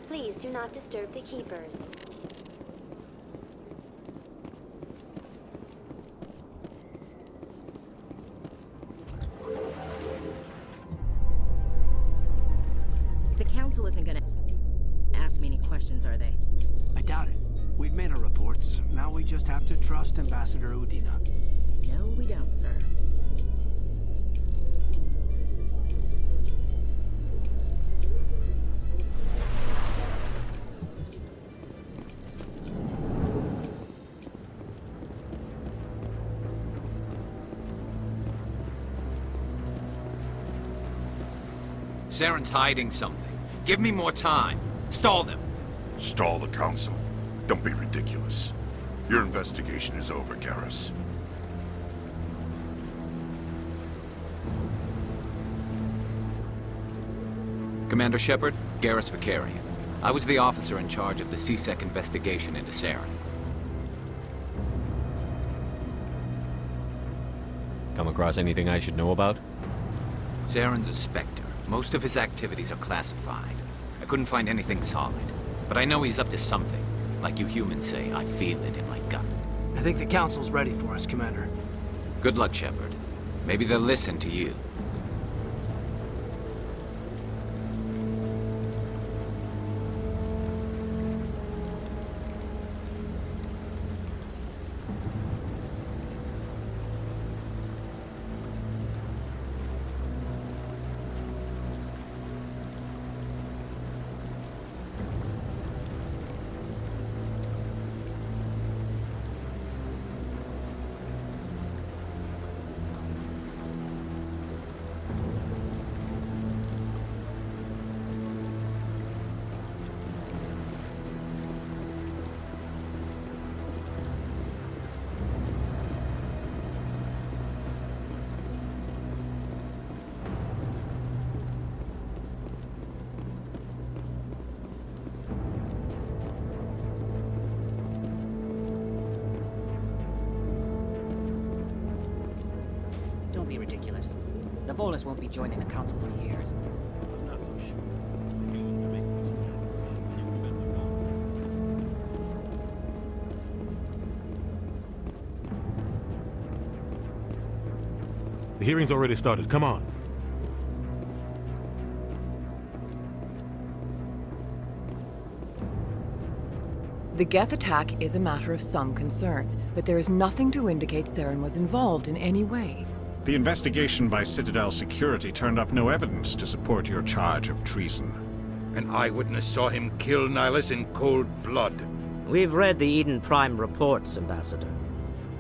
Please do not disturb the keepers. The council isn't gonna ask me any questions, are they? I doubt it. We've made our reports. Now we just have to trust Ambassador Udina. No, we don't, sir. Saren's hiding something. Give me more time. Stall them. Stall the council? Don't be ridiculous. Your investigation is over, Garrus. Commander Shepard, Garrus Vakarian. I was the officer in charge of the C-Sec investigation into Saren. Come across anything I should know about? Saren's a Spectre. Most of his activities are classified. I couldn't find anything solid. But I know he's up to something. Like you humans say, I feel it in my gut. I think the council's ready for us, Commander. Good luck, Shepard. Maybe they'll listen to you. Don't be ridiculous. The Volus won't be joining the council for years. I'm not so sure. Humans are making us childish. Can you prevent the wrong? The hearing's already started. Come on. The Geth attack is a matter of some concern, but there is nothing to indicate Saren was involved in any way. The investigation by Citadel Security turned up no evidence to support your charge of treason. An eyewitness saw him kill Nihilus in cold blood. We've read the Eden Prime reports, Ambassador.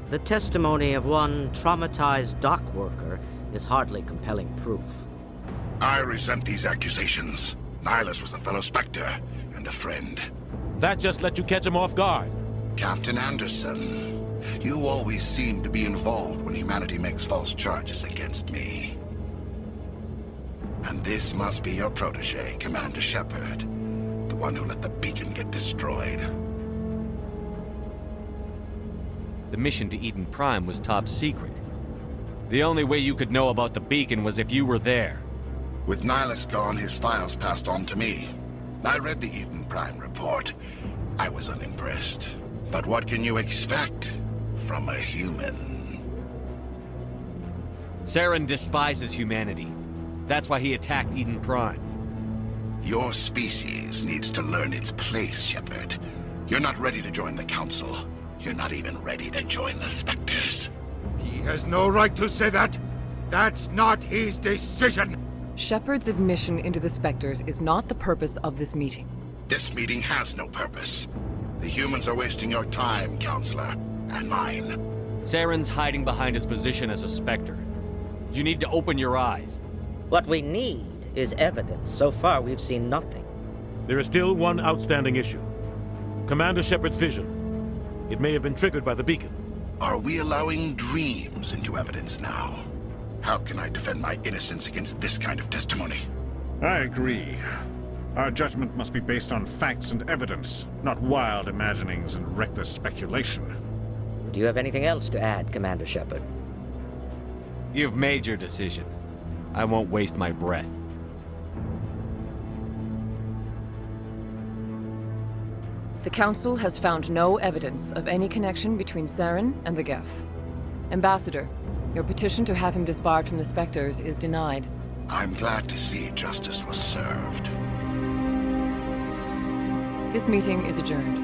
The testimony of one traumatized dock worker is hardly compelling proof. I resent these accusations. Nihilus was a fellow Spectre and a friend. That just let you catch him off guard. Captain Anderson, you always seem to be involved when humanity makes false charges against me. And this must be your protege, Commander Shepard, the one who let the beacon get destroyed. The mission to Eden Prime was top secret. The only way you could know about the beacon was if you were there. With Nihilus gone, his files passed on to me. I read the Eden Prime report. I was unimpressed. But what can you expect from a human? Saren despises humanity. That's why he attacked Eden Prime. Your species needs to learn its place, Shepard. You're not ready to join the Council. You're not even ready to join the Spectres. He has no right to say that. That's not his decision. Shepard's admission into the Spectres is not the purpose of this meeting. This meeting has no purpose. The humans are wasting your time, Counselor, and mine. Saren's hiding behind his position as a Spectre. You need to open your eyes. What we need is evidence. So far, we've seen nothing. There is still one outstanding issue. Commander Shepard's vision. It may have been triggered by the beacon. Are we allowing dreams into evidence now? How can I defend my innocence against this kind of testimony? I agree. Our judgment must be based on facts and evidence, not wild imaginings and reckless speculation. Do you have anything else to add, Commander Shepard? You've made your decision. I won't waste my breath. The Council has found no evidence of any connection between Saren and the Geth. Ambassador, your petition to have him disbarred from the Spectres is denied. I'm glad to see justice was served. This meeting is adjourned.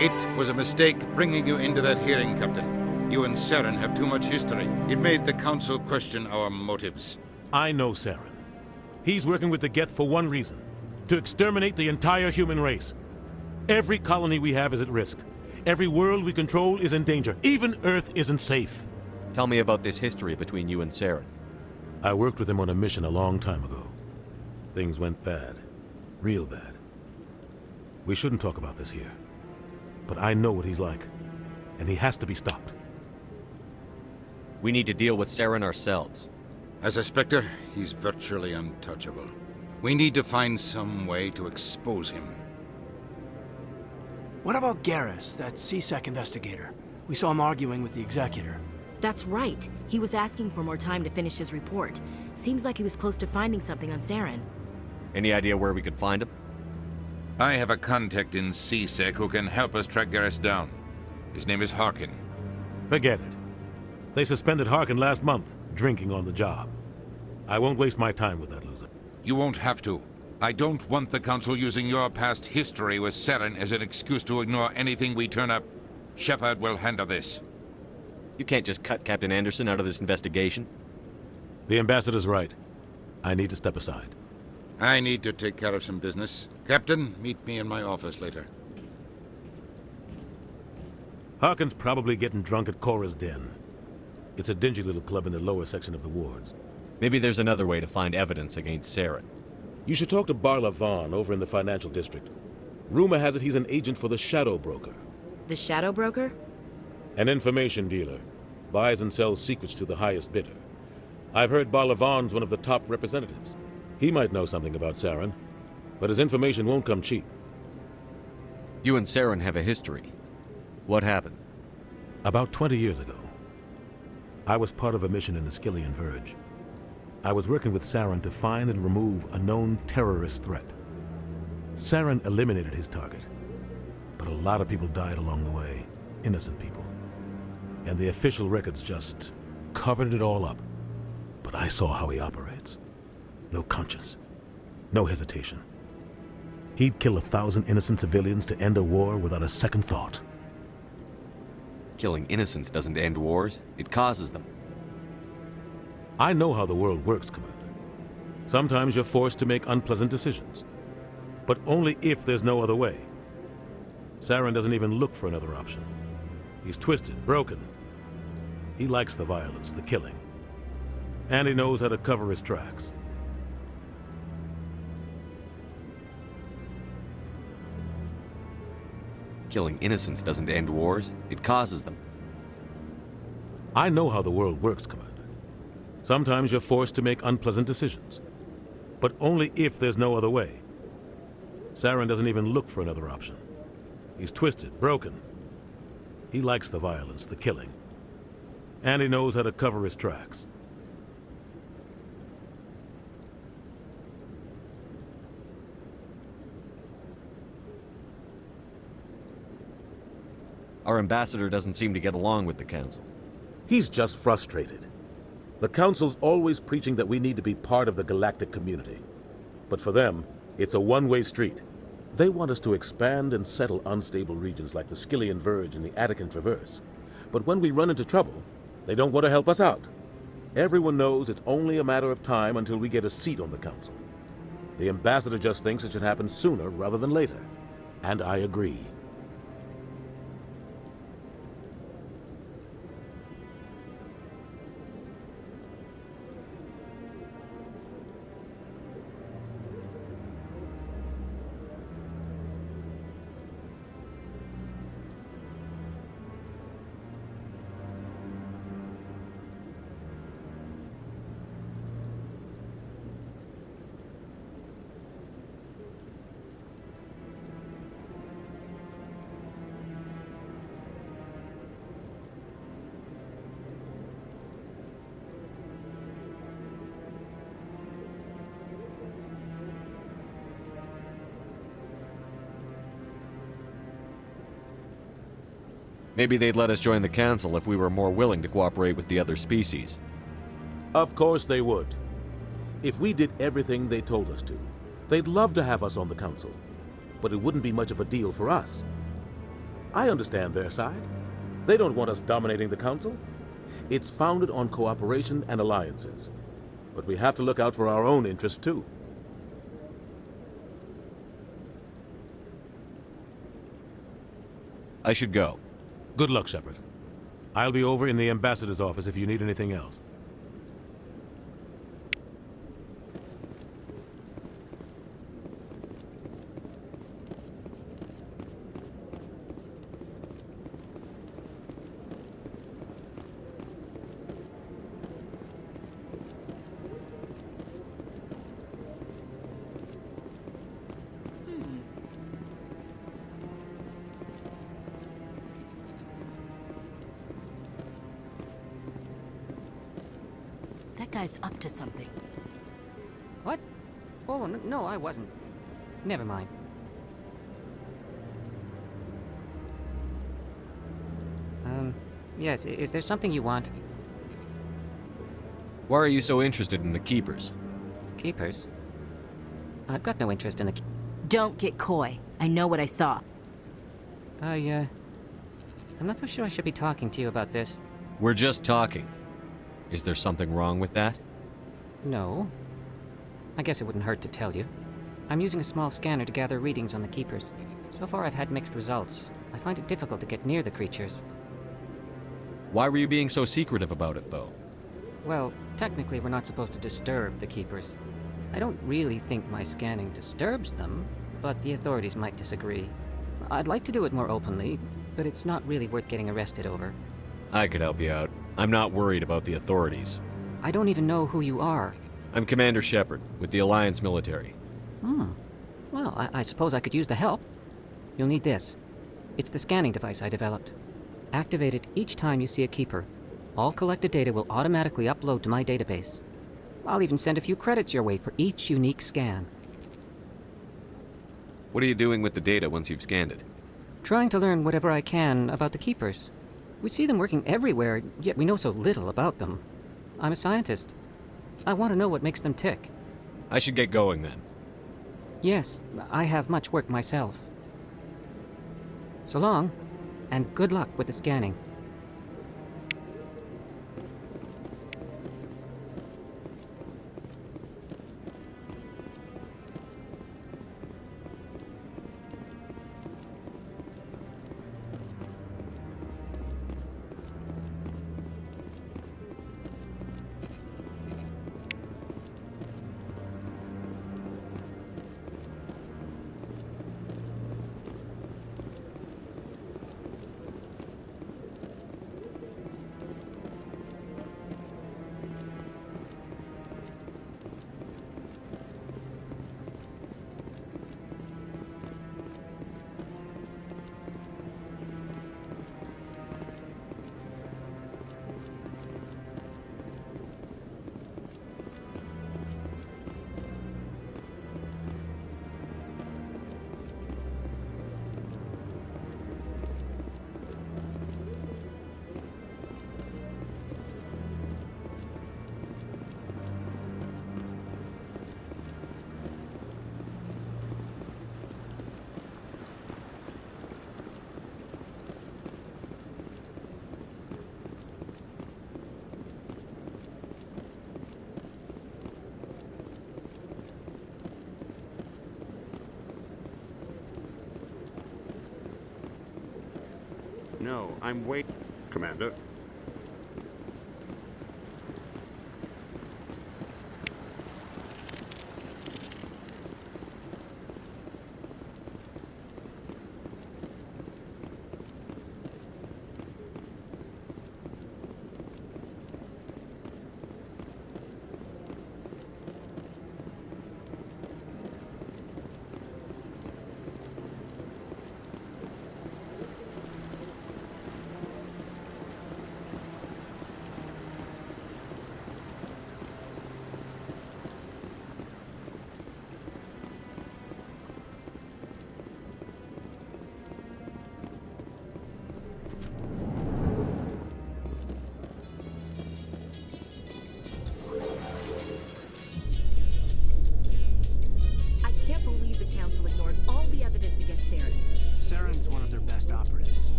It was a mistake bringing you into that hearing, Captain. You and Saren have too much history. It made the Council question our motives. I know Saren. He's working with the Geth for one reason: to exterminate the entire human race. Every colony we have is at risk. Every world we control is in danger. Even Earth isn't safe. Tell me about this history between you and Saren. I worked with him on a mission a long time ago. Things went bad. Real bad. We shouldn't talk about this here. But I know what he's like, and he has to be stopped. We need to deal with Saren ourselves. As a Spectre, he's virtually untouchable. We need to find some way to expose him. What about Garrus, that C-Sec investigator? We saw him arguing with the Executor. That's right. He was asking for more time to finish his report. Seems like he was close to finding something on Saren. Any idea where we could find him? I have a contact in C-Sec who can help us track Garrus down. His name is Harkin. Forget it. They suspended Harkin last month, drinking on the job. I won't waste my time with that loser. You won't have to. I don't want the Council using your past history with Saren as an excuse to ignore anything we turn up. Shepard will handle this. You can't just cut Captain Anderson out of this investigation. The Ambassador's right. I need to step aside. I need to take care of some business. Captain, meet me in my office later. Harkin's probably getting drunk at Cora's Den. It's a dingy little club in the lower section of the wards. Maybe there's another way to find evidence against Saren. You should talk to Barla Vaughn over in the financial district. Rumor has it he's an agent for the Shadow Broker. The Shadow Broker? An information dealer. Buys and sells secrets to the highest bidder. I've heard Barla Vaughn's one of the top representatives. He might know something about Saren, but his information won't come cheap. You and Saren have a history. What happened? About 20 years ago, I was part of a mission in the Skillian Verge. I was working with Saren to find and remove a known terrorist threat. Saren eliminated his target, but a lot of people died along the way, innocent people. And the official records just covered it all up. But I saw how he operates. No conscience, no hesitation. He'd kill 1,000 innocent civilians to end a war without a second thought. Killing innocents doesn't end wars, it causes them. I know how the world works, Commander. Sometimes you're forced to make unpleasant decisions, but only if there's no other way. Saren doesn't even look for another option. He's twisted, broken. He likes the violence, the killing. And he knows how to cover his tracks. Killing innocents doesn't end wars, it causes them. I know how the world works, Commander. Sometimes you're forced to make unpleasant decisions, but only if there's no other way. Saren doesn't even look for another option. He's twisted, broken. He likes the violence, the killing. And he knows how to cover his tracks. Our ambassador doesn't seem to get along with the Council. He's just frustrated. The Council's always preaching that we need to be part of the galactic community. But for them, it's a one-way street. They want us to expand and settle unstable regions like the Skillian Verge and the Attican Traverse. But when we run into trouble, they don't want to help us out. Everyone knows it's only a matter of time until we get a seat on the Council. The Ambassador just thinks it should happen sooner rather than later. And I agree. Maybe they'd let us join the Council if we were more willing to cooperate with the other species. Of course they would. If we did everything they told us to, they'd love to have us on the Council. But it wouldn't be much of a deal for us. I understand their side. They don't want us dominating the Council. It's founded on cooperation and alliances. But we have to look out for our own interests, too. I should go. Good luck, Shepard. I'll be over in the ambassador's office if you need anything else. That guy's up to something. What? Oh, no, I wasn't. Never mind. Yes, is there something you want? Why are you so interested in the Keepers? Keepers? I've got no interest in the Don't get coy. I know what I saw. I'm not so sure I should be talking to you about this. We're just talking. Is there something wrong with that? No. I guess it wouldn't hurt to tell you. I'm using a small scanner to gather readings on the Keepers. So far I've had mixed results. I find it difficult to get near the creatures. Why were you being so secretive about it, though? Well, technically we're not supposed to disturb the Keepers. I don't really think my scanning disturbs them, but the authorities might disagree. I'd like to do it more openly, but it's not really worth getting arrested over. I could help you out. I'm not worried about the authorities. I don't even know who you are. I'm Commander Shepard, with the Alliance military. Well, I suppose I could use the help. You'll need this. It's the scanning device I developed. Activate it each time you see a Keeper. All collected data will automatically upload to my database. I'll even send a few credits your way for each unique scan. What are you doing with the data once you've scanned it? Trying to learn whatever I can about the Keepers. We see them working everywhere, yet we know so little about them. I'm a scientist. I want to know what makes them tick. I should get going then. Yes, I have much work myself. So long, and good luck with the scanning. No, I'm wait, Commander.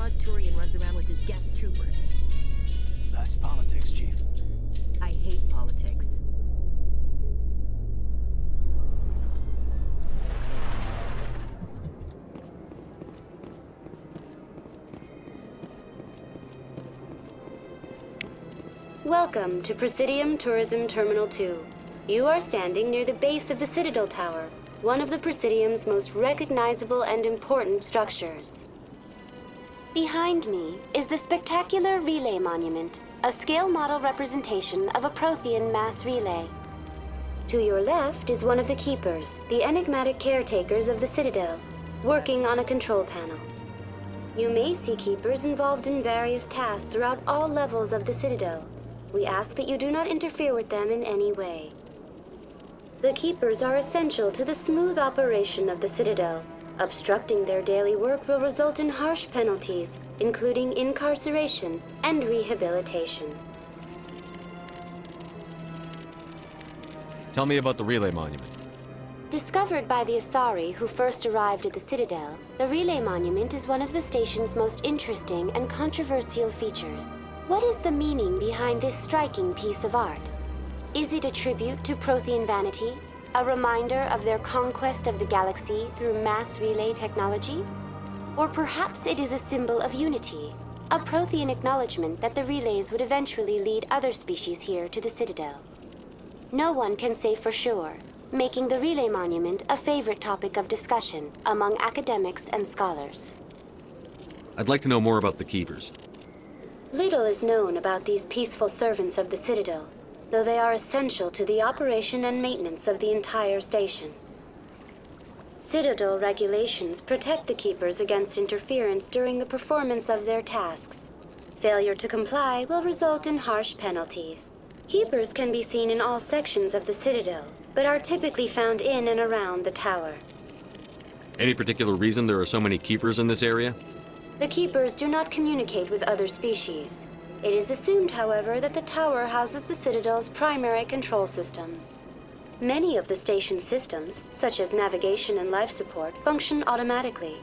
Claude Turian runs around with his Geth troopers. That's politics, Chief. I hate politics. Welcome to Presidium Tourism Terminal 2. You are standing near the base of the Citadel Tower, one of the Presidium's most recognizable and important structures. Behind me is the spectacular Relay Monument, a scale model representation of a Prothean mass relay. To your left is one of the Keepers, the enigmatic caretakers of the Citadel, working on a control panel. You may see Keepers involved in various tasks throughout all levels of the Citadel. We ask that you do not interfere with them in any way. The Keepers are essential to the smooth operation of the Citadel. Obstructing their daily work will result in harsh penalties, including incarceration and rehabilitation. Tell me about the Relay Monument. Discovered by the Asari who first arrived at the Citadel, the Relay Monument is one of the station's most interesting and controversial features. What is the meaning behind this striking piece of art? Is it a tribute to Prothean vanity? A reminder of their conquest of the galaxy through mass relay technology? Or perhaps it is a symbol of unity, a Prothean acknowledgement that the relays would eventually lead other species here to the Citadel. No one can say for sure, making the Relay Monument a favorite topic of discussion among academics and scholars. I'd like to know more about the Keepers. Little is known about these peaceful servants of the Citadel, though they are essential to the operation and maintenance of the entire station. Citadel regulations protect the Keepers against interference during the performance of their tasks. Failure to comply will result in harsh penalties. Keepers can be seen in all sections of the Citadel, but are typically found in and around the tower. Any particular reason there are so many Keepers in this area? The Keepers do not communicate with other species. It is assumed, however, that the tower houses the Citadel's primary control systems. Many of the station's systems, such as navigation and life support, function automatically.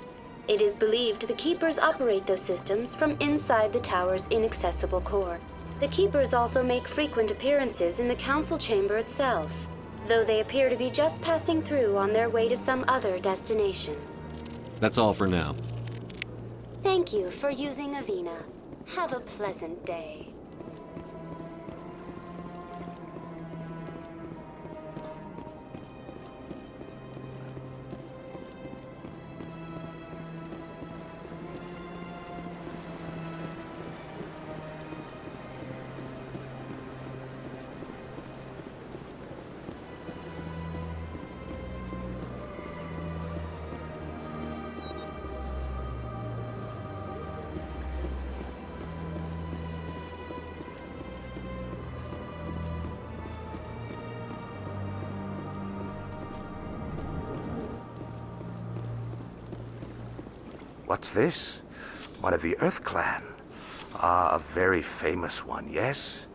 It is believed the Keepers operate those systems from inside the tower's inaccessible core. The Keepers also make frequent appearances in the Council Chamber itself, though they appear to be just passing through on their way to some other destination. That's all for now. Thank you for using Avina. Have a pleasant day. What's this? One of the Earth Clan. Ah, a very famous one, yes?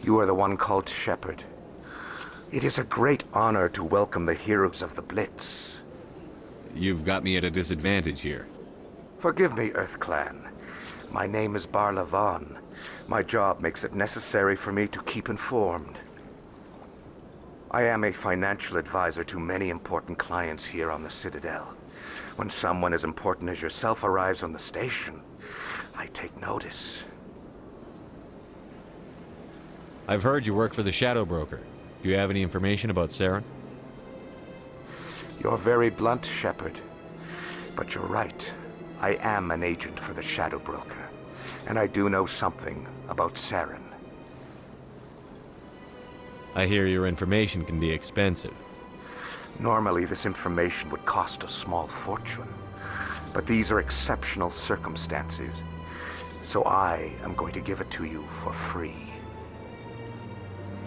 You are the one called Shepard. It is a great honor to welcome the heroes of the Blitz. You've got me at a disadvantage here. Forgive me, Earth Clan. My name is Barla Vaughn. My job makes it necessary for me to keep informed. I am a financial advisor to many important clients here on the Citadel. When someone as important as yourself arrives on the station, I take notice. I've heard you work for the Shadow Broker. Do you have any information about Saren? You're very blunt, Shepard. But you're right. I am an agent for the Shadow Broker, and I do know something about Saren. I hear your information can be expensive. Normally, this information would cost a small fortune. But these are exceptional circumstances, so I am going to give it to you for free.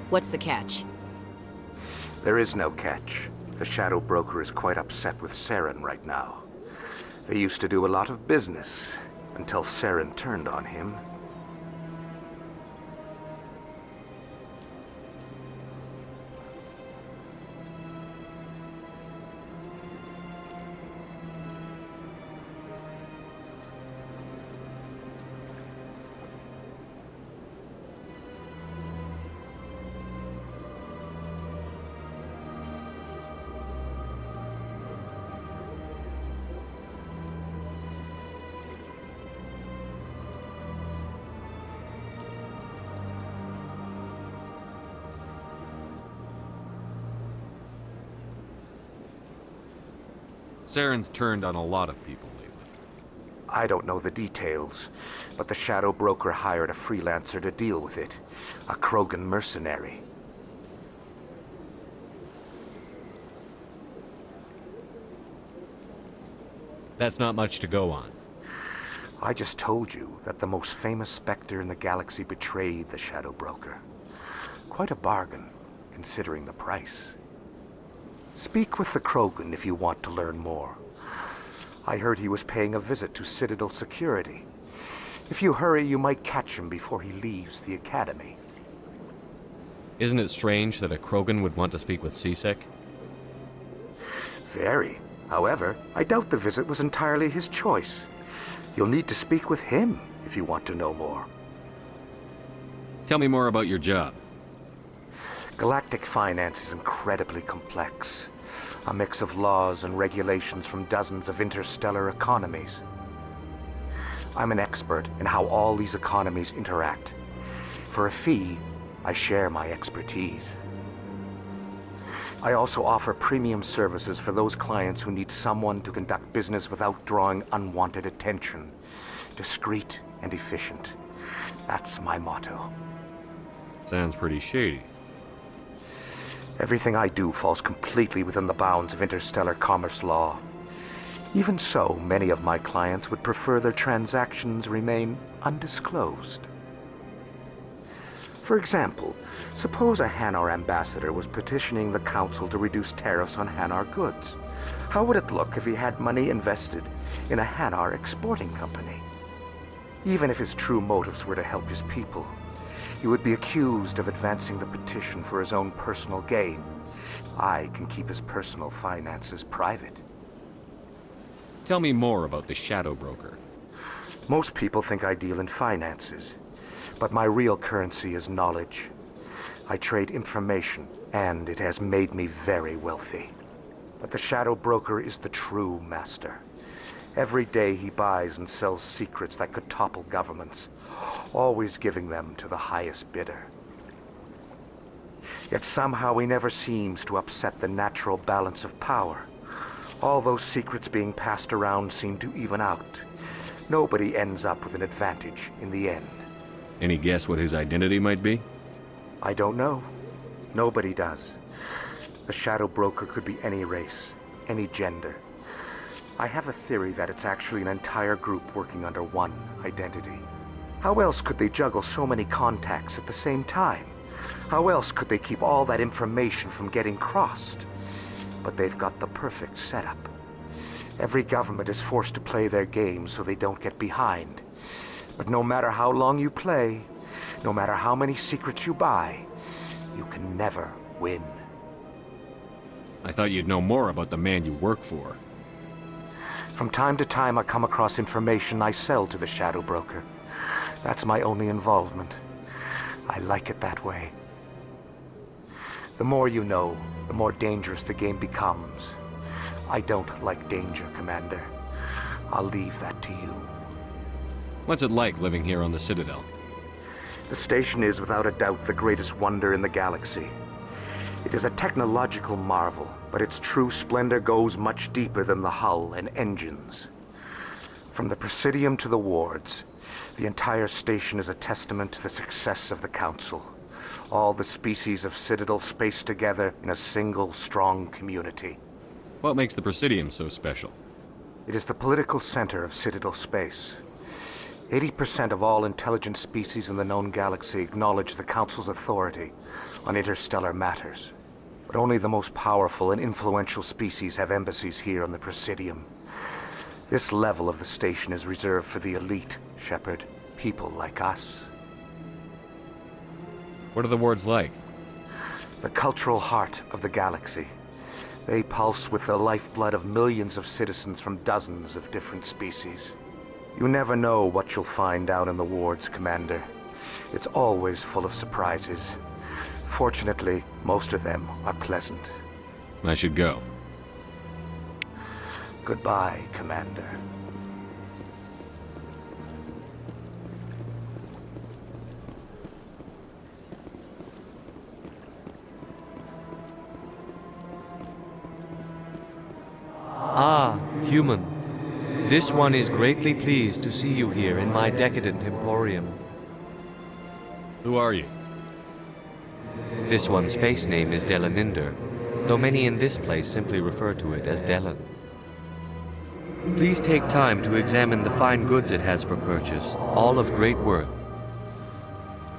What's the catch? There is no catch. The Shadow Broker is quite upset with Saren right now. They used to do a lot of business, until Saren turned on him. Saren's turned on a lot of people lately. I don't know the details, but the Shadow Broker hired a freelancer to deal with it. A Krogan mercenary. That's not much to go on. I just told you that the most famous Spectre in the galaxy betrayed the Shadow Broker. Quite a bargain, considering the price. Speak with the Krogan if you want to learn more. I heard he was paying a visit to Citadel security. If you hurry, you might catch him before he leaves the Academy. Isn't it strange that a Krogan would want to speak with C-Sec? Very. However, I doubt the visit was entirely his choice. You'll need to speak with him if you want to know more. Tell me more about your job. Galactic finance is incredibly complex. A mix of laws and regulations from dozens of interstellar economies. I'm an expert in how all these economies interact. For a fee, I share my expertise. I also offer premium services for those clients who need someone to conduct business without drawing unwanted attention. Discreet and efficient. That's my motto. Sounds pretty shady. Everything I do falls completely within the bounds of interstellar commerce law. Even so, many of my clients would prefer their transactions remain undisclosed. For example, suppose a Hanar ambassador was petitioning the Council to reduce tariffs on Hanar goods. How would it look if he had money invested in a Hanar exporting company? Even if his true motives were to help his people, he would be accused of advancing the petition for his own personal gain. I can keep his personal finances private. Tell me more about the Shadow Broker. Most people think I deal in finances, but my real currency is knowledge. I trade information, and it has made me very wealthy. But the Shadow Broker is the true master. Every day he buys and sells secrets that could topple governments, always giving them to the highest bidder. Yet somehow he never seems to upset the natural balance of power. All those secrets being passed around seem to even out. Nobody ends up with an advantage in the end. Any guess what his identity might be? I don't know. Nobody does. The Shadow Broker could be any race, any gender. I have a theory that it's actually an entire group working under one identity. How else could they juggle so many contacts at the same time? How else could they keep all that information from getting crossed? But they've got the perfect setup. Every government is forced to play their game so they don't get behind. But no matter how long you play, no matter how many secrets you buy, you can never win. I thought you'd know more about the man you work for. From time to time, I come across information I sell to the Shadow Broker. That's my only involvement. I like it that way. The more you know, the more dangerous the game becomes. I don't like danger, Commander. I'll leave that to you. What's it like living here on the Citadel? The station is without a doubt the greatest wonder in the galaxy. It is a technological marvel, but its true splendor goes much deeper than the hull and engines. From the Presidium to the wards, the entire station is a testament to the success of the Council. All the species of Citadel spaced together in a single, strong community. What makes the Presidium so special? It is the political center of Citadel space. 80% of all intelligent species in the known galaxy acknowledge the Council's authority on interstellar matters. But only the most powerful and influential species have embassies here on the Presidium. This level of the station is reserved for the elite, Shepard. People like us. What are the wards like? The cultural heart of the galaxy. They pulse with the lifeblood of millions of citizens from dozens of different species. You never know what you'll find out in the wards, Commander. It's always full of surprises. Fortunately, most of them are pleasant. I should go. Goodbye, Commander. Ah, Human, this one is greatly pleased to see you here in my decadent emporium. Who are you? This one's face name is Delaninder, though many in this place simply refer to it as Delan. Please take time to examine the fine goods it has for purchase, all of great worth.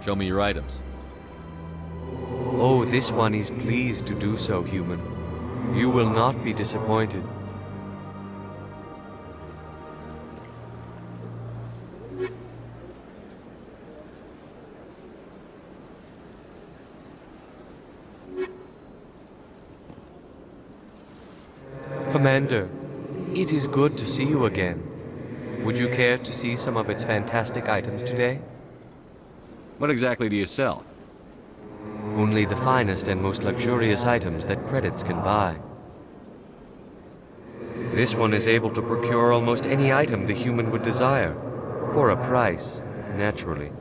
Show me your items. Oh, this one is pleased to do so, human. You will not be disappointed. Commander, it is good to see you again. Would you care to see some of its fantastic items today? What exactly do you sell? Only the finest and most luxurious items that credits can buy. This one is able to procure almost any item the human would desire, for a price, naturally.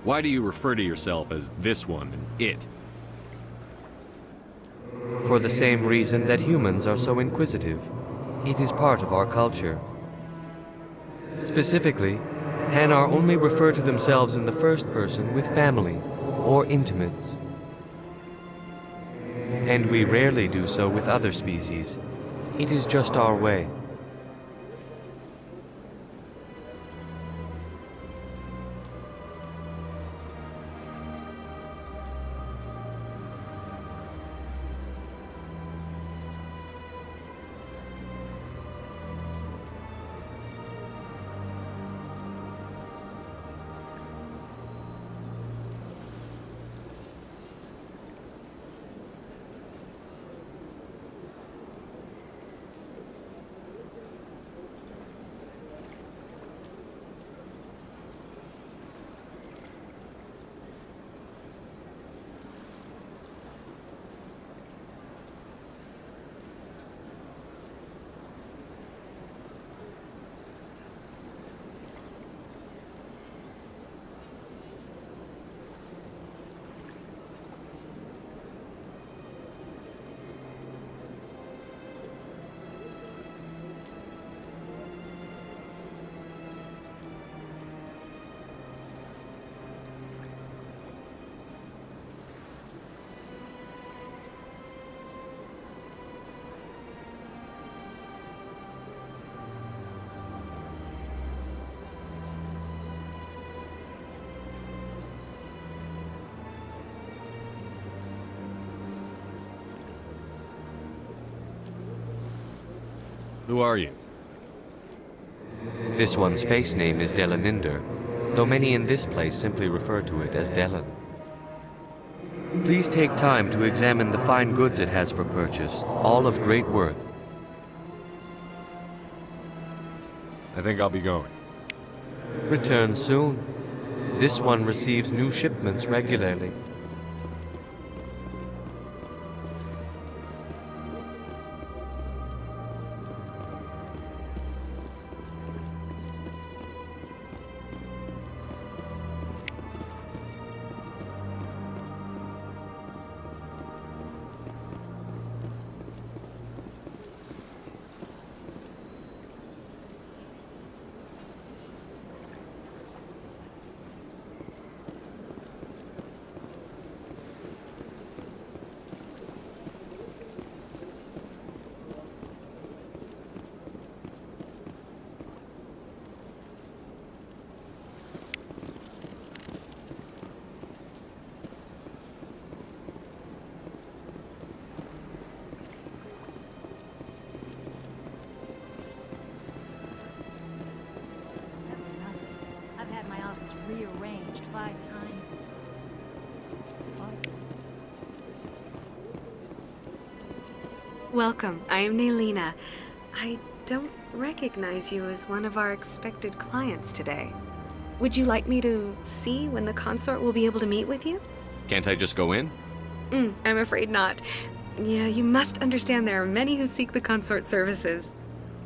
Why do you refer to yourself as this one and it? For the same reason that humans are so inquisitive. It is part of our culture. Specifically, Hanar only refer to themselves in the first person with family or intimates. And we rarely do so with other species. It is just our way. Who are you? This one's face name is Delaninder, though many in this place simply refer to it as Delan. Please take time to examine the fine goods it has for purchase, all of great worth. I think I'll be going. Return soon. This one receives new shipments regularly. Rearranged 5 times. Welcome, I am Naylina. I don't recognize you as one of our expected clients today. Would you like me to see when the consort will be able to meet with you? Can't I just go in? I'm afraid not. Yeah, you must understand there are many who seek the consort services.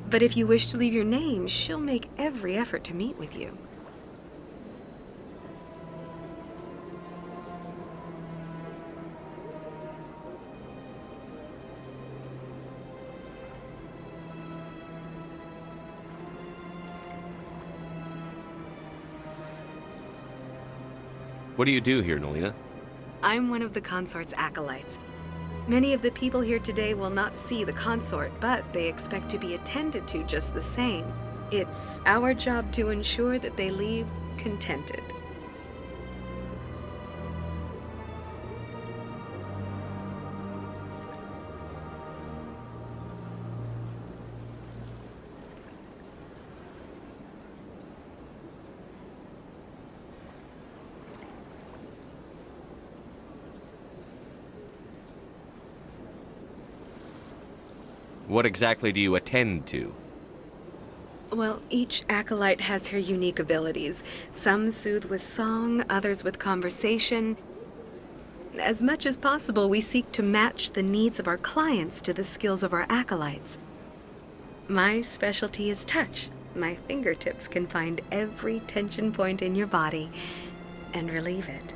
But if you wish to leave your name, she'll make every effort to meet with you. What do you do here, Naylina? I'm one of the consort's acolytes. Many of the people here today will not see the consort, but they expect to be attended to just the same. It's our job to ensure that they leave contented. What exactly do you attend to? Well, each acolyte has her unique abilities. Some soothe with song, others with conversation. As much as possible, we seek to match the needs of our clients to the skills of our acolytes. My specialty is touch. My fingertips can find every tension point in your body. and relieve it.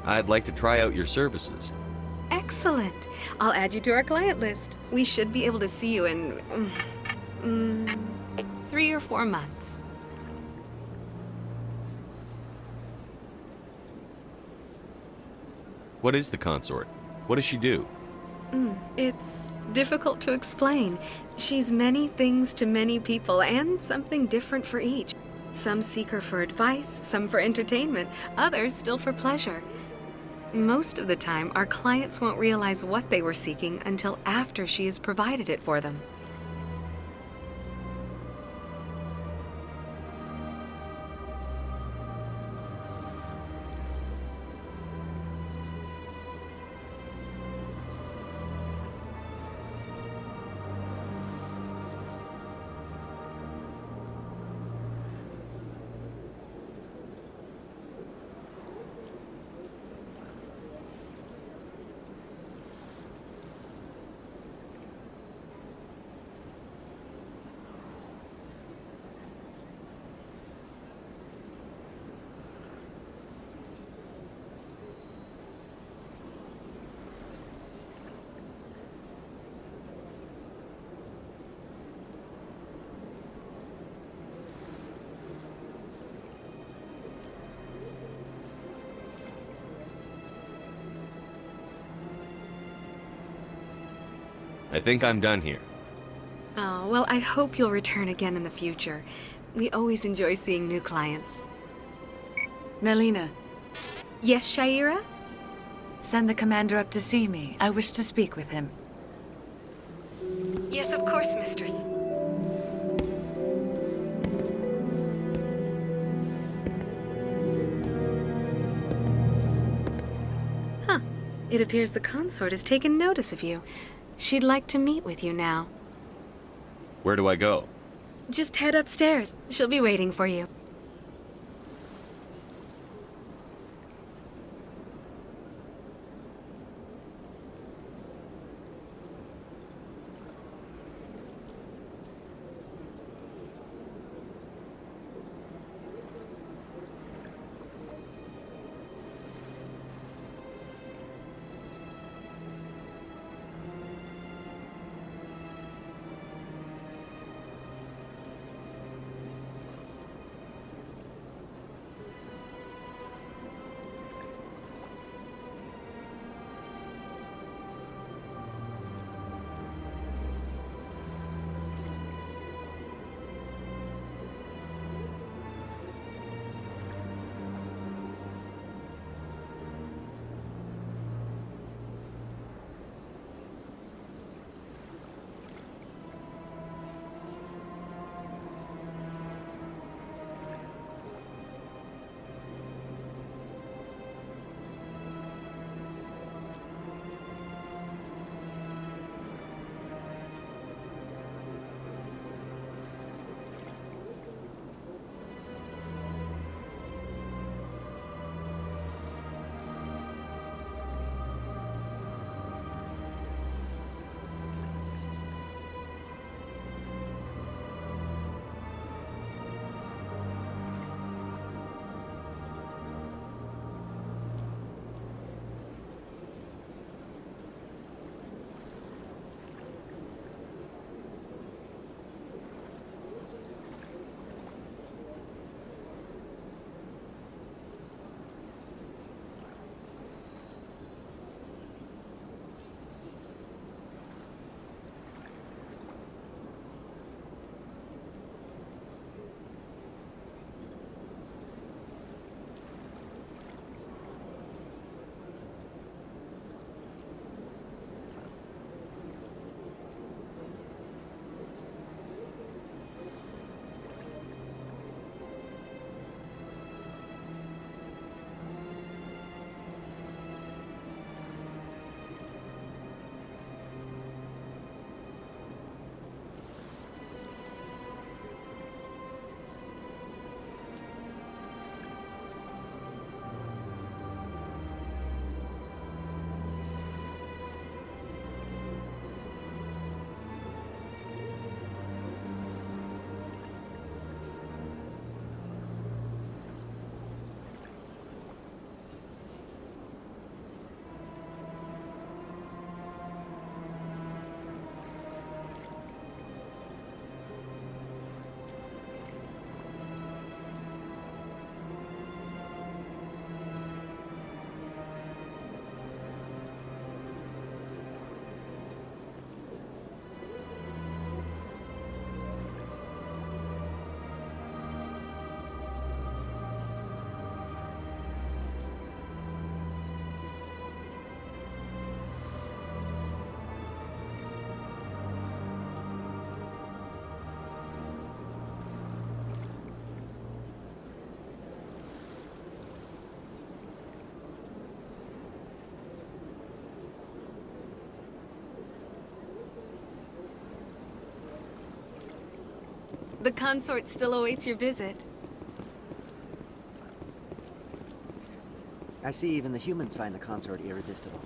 I'd like to try out your services. Excellent. I'll add you to our client list. We should be able to see you in 3 or 4 months. What is the consort? What does she do? It's difficult to explain. She's many things to many people, and something different for each. Some seek her for advice, some for entertainment, others still for pleasure. Most of the time, our clients won't realize what they were seeking until after she has provided it for them. I think I'm done here. Oh, well, I hope you'll return again in the future. We always enjoy seeing new clients. Nalina. Yes, Shaira? Send the commander up to see me. I wish to speak with him. Yes, of course, mistress. Huh. It appears the consort has taken notice of you. She'd like to meet with you now. Where do I go? Just head upstairs. She'll be waiting for you. The consort still awaits your visit. I see even the humans find the consort irresistible.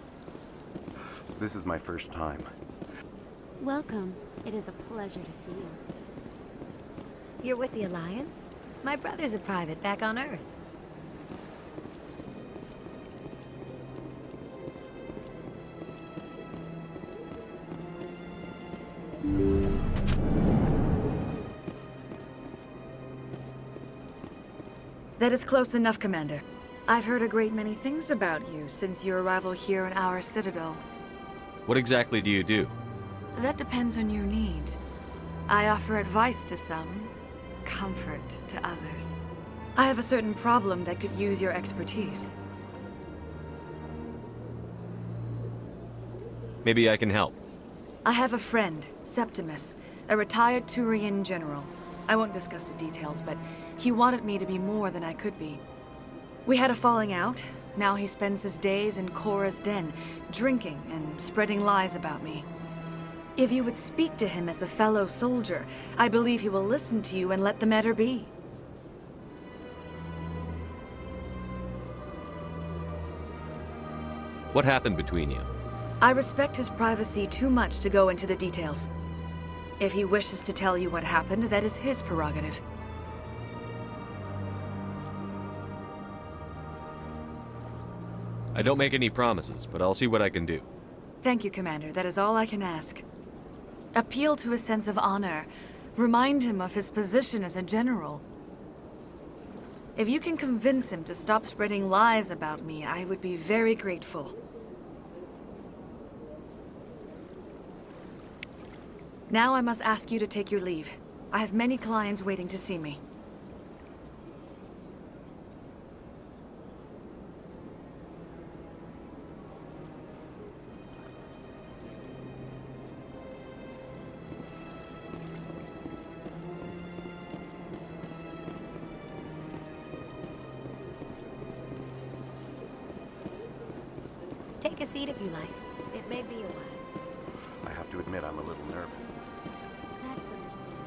This is my first time. Welcome. It is a pleasure to see you. You're with the Alliance? My brother's a private back on Earth. That is close enough, Commander. I've heard a great many things about you since your arrival here in our Citadel. What exactly do you do? That depends on your needs. I offer advice to some, comfort to others. I have a certain problem that could use your expertise. Maybe I can help. I have a friend, Septimus, a retired Turian general. I won't discuss the details, but he wanted me to be more than I could be. We had a falling out. Now he spends his days in Korra's den, drinking and spreading lies about me. If you would speak to him as a fellow soldier, I believe he will listen to you and let the matter be. What happened between you? I respect his privacy too much to go into the details. If he wishes to tell you what happened, that is his prerogative. I don't make any promises, but I'll see what I can do. Thank you, Commander. That is all I can ask. Appeal to his sense of honor. Remind him of his position as a general. If you can convince him to stop spreading lies about me, I would be very grateful. Now I must ask you to take your leave. I have many clients waiting to see me. Take a seat if you like. It may be a while. I have to admit I'm a little nervous. That's understandable.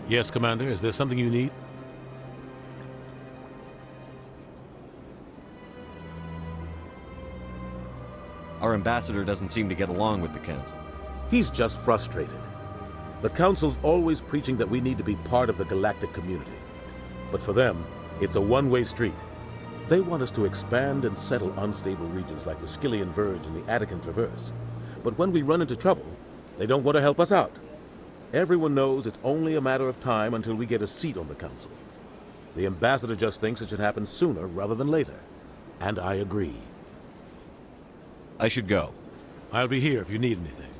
Yes, Commander. Is there something you need? Our Our ambassador doesn't seem to get along with the Council. He's just frustrated. The Council's always preaching that we need to be part of the galactic community. But for them, it's a one-way street. They want us to expand and settle unstable regions like the Skillian Verge and the Attican Traverse. But when we run into trouble, they don't want to help us out. Everyone knows it's only a matter of time until we get a seat on the Council. The ambassador just thinks it should happen sooner rather than later. And I agree. I should go. I'll be here if you need anything.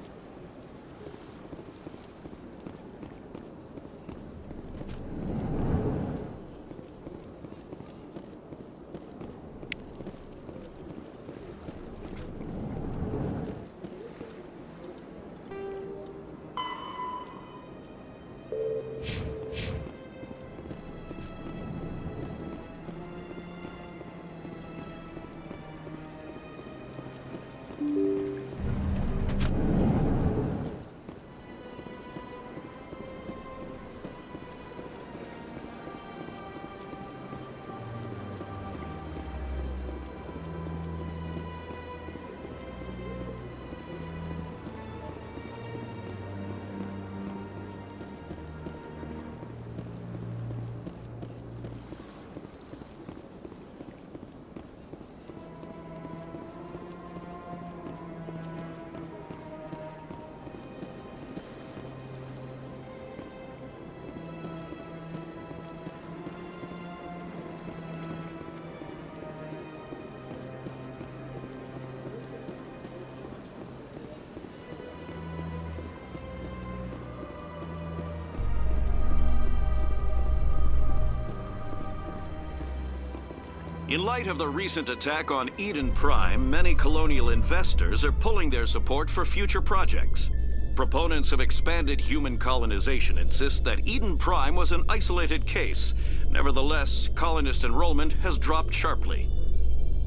In light of the recent attack on Eden Prime, many colonial investors are pulling their support for future projects. Proponents of expanded human colonization insist that Eden Prime was an isolated case. Nevertheless, colonist enrollment has dropped sharply.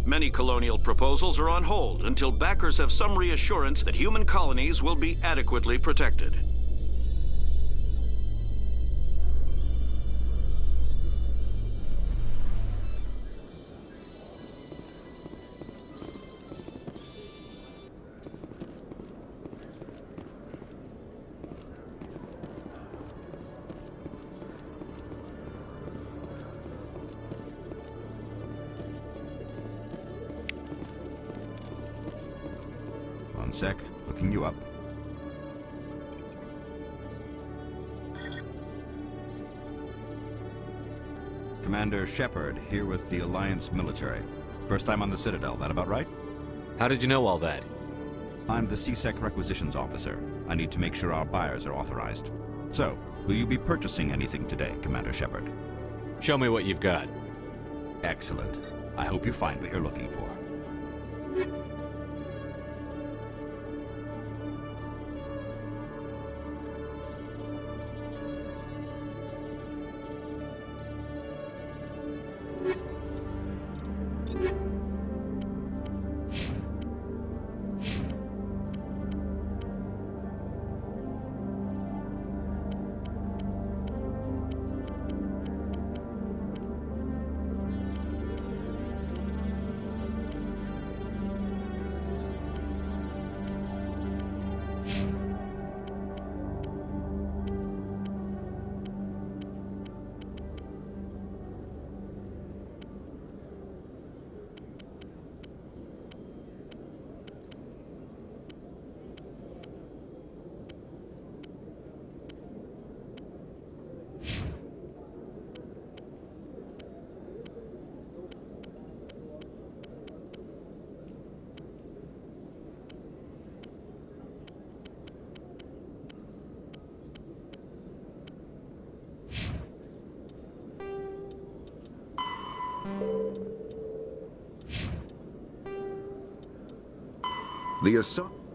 Many colonial proposals are on hold until backers have some reassurance that human colonies will be adequately protected. One sec, looking you up. Commander Shepard, here with the Alliance military. First time on the Citadel, that about right? How did you know all that? I'm the CSEC requisitions officer. I need to make sure our buyers are authorized. So, will you be purchasing anything today, Commander Shepard? Show me what you've got. Excellent. I hope you find what you're looking for.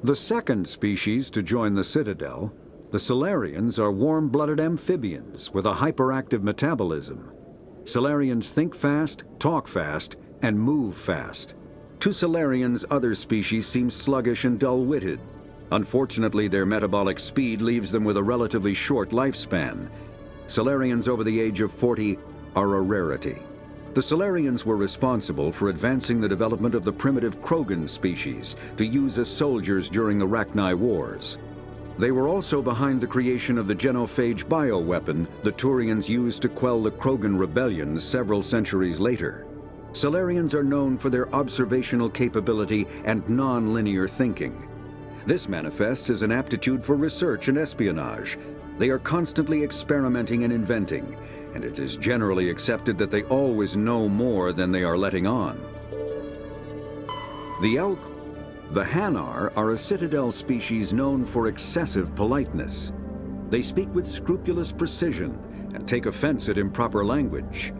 The second species to join the Citadel, the Salarians, are warm-blooded amphibians with a hyperactive metabolism. Salarians think fast, talk fast, and move fast. To Salarians, other species seem sluggish and dull-witted. Unfortunately, their metabolic speed leaves them with a relatively short lifespan. Salarians over the age of 40 are a rarity. The Salarians were responsible for advancing the development of the primitive Krogan species to use as soldiers during the Rachni Wars. They were also behind the creation of the genophage bioweapon the Turians used to quell the Krogan rebellions several centuries later. Salarians are known for their observational capability and non-linear thinking. This manifests as an aptitude for research and espionage. They are constantly experimenting and inventing, and it is generally accepted that they always know more than they are letting on. The Hanar are a Citadel species known for excessive politeness. They speak with scrupulous precision and take offense at improper language.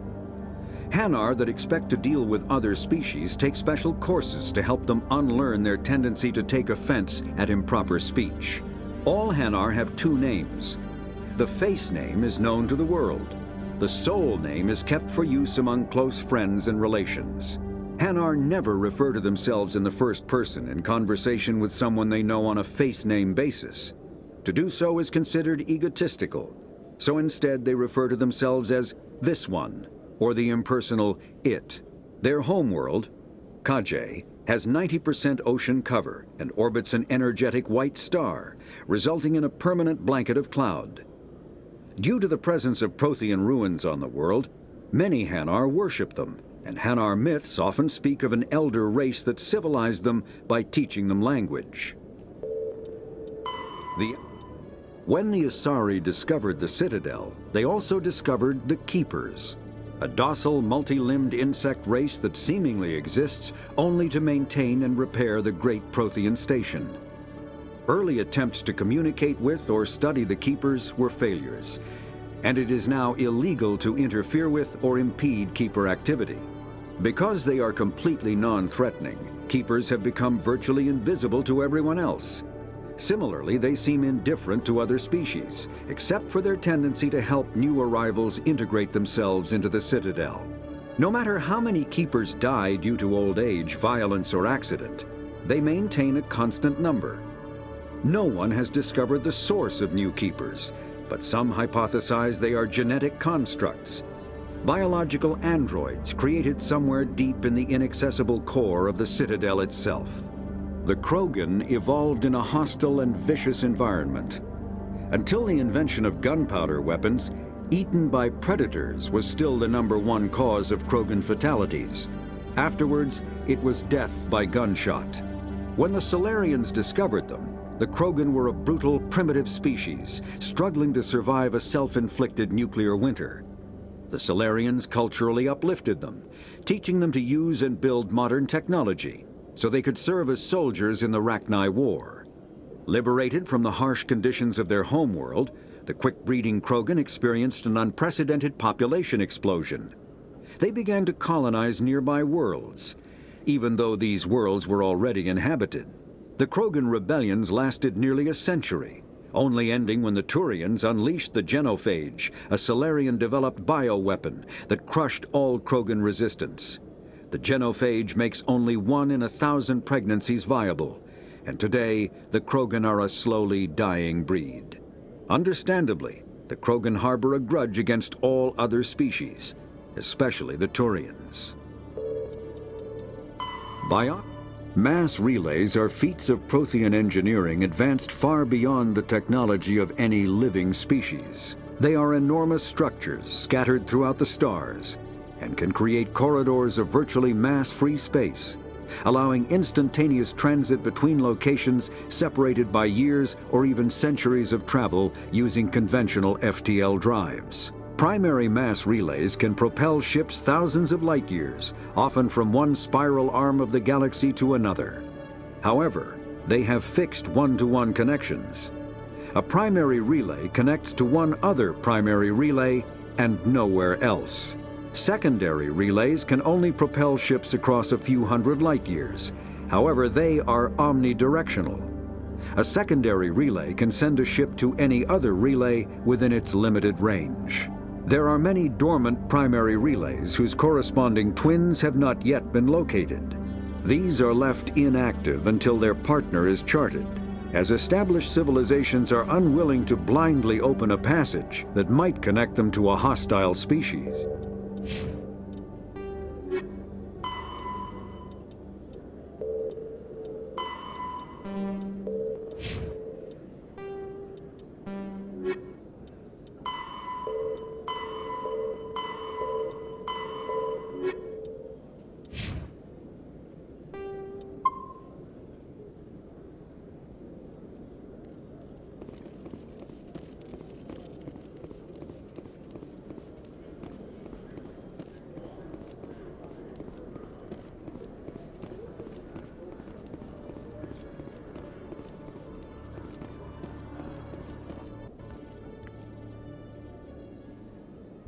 Hanar that expect to deal with other species take special courses to help them unlearn their tendency to take offense at improper speech. All Hanar have two names. The face name is known to the world. The soul name is kept for use among close friends and relations. Hanar never refer to themselves in the first person in conversation with someone they know on a face name basis. To do so is considered egotistical, so instead they refer to themselves as this one, or the impersonal it. Their homeworld, Kajay, has 90% ocean cover and orbits an energetic white star, resulting in a permanent blanket of cloud. Due to the presence of Prothean ruins on the world, many Hanar worship them, and Hanar myths often speak of an elder race that civilized them by teaching them language. When the Asari discovered the Citadel, they also discovered the Keepers, a docile, multi-limbed insect race that seemingly exists only to maintain and repair the Great Prothean Station. Early attempts to communicate with or study the Keepers were failures, and it is now illegal to interfere with or impede Keeper activity. Because they are completely non-threatening, Keepers have become virtually invisible to everyone else. Similarly, they seem indifferent to other species, except for their tendency to help new arrivals integrate themselves into the Citadel. No matter how many Keepers die due to old age, violence, or accident, they maintain a constant number. No one has discovered the source of new Keepers, but some hypothesize they are genetic constructs, biological androids created somewhere deep in the inaccessible core of the Citadel itself. The Krogan evolved in a hostile and vicious environment. Until the invention of gunpowder weapons, eaten by predators was still the #1 cause of Krogan fatalities. Afterwards, it was death by gunshot. When the Salarians discovered them, the Krogan were a brutal, primitive species, struggling to survive a self-inflicted nuclear winter. The Salarians culturally uplifted them, teaching them to use and build modern technology, so they could serve as soldiers in the Rachni War. Liberated from the harsh conditions of their homeworld, the quick-breeding Krogan experienced an unprecedented population explosion. They began to colonize nearby worlds, even though these worlds were already inhabited. The Krogan rebellions lasted nearly a century, only ending when the Turians unleashed the genophage, a Salarian-developed bioweapon that crushed all Krogan resistance. The genophage makes only 1 in 1,000 pregnancies viable, and today the Krogan are a slowly dying breed. Understandably, the Krogan harbor a grudge against all other species, especially the Turians. Mass relays are feats of Prothean engineering advanced far beyond the technology of any living species. They are enormous structures scattered throughout the stars and can create corridors of virtually mass-free space, allowing instantaneous transit between locations separated by years or even centuries of travel using conventional FTL drives. Primary mass relays can propel ships thousands of light years, often from one spiral arm of the galaxy to another. However, they have fixed one-to-one connections. A primary relay connects to one other primary relay and nowhere else. Secondary relays can only propel ships across a few hundred light years. However, they are omnidirectional. A secondary relay can send a ship to any other relay within its limited range. There are many dormant primary relays whose corresponding twins have not yet been located. These are left inactive until their partner is charted, as established civilizations are unwilling to blindly open a passage that might connect them to a hostile species.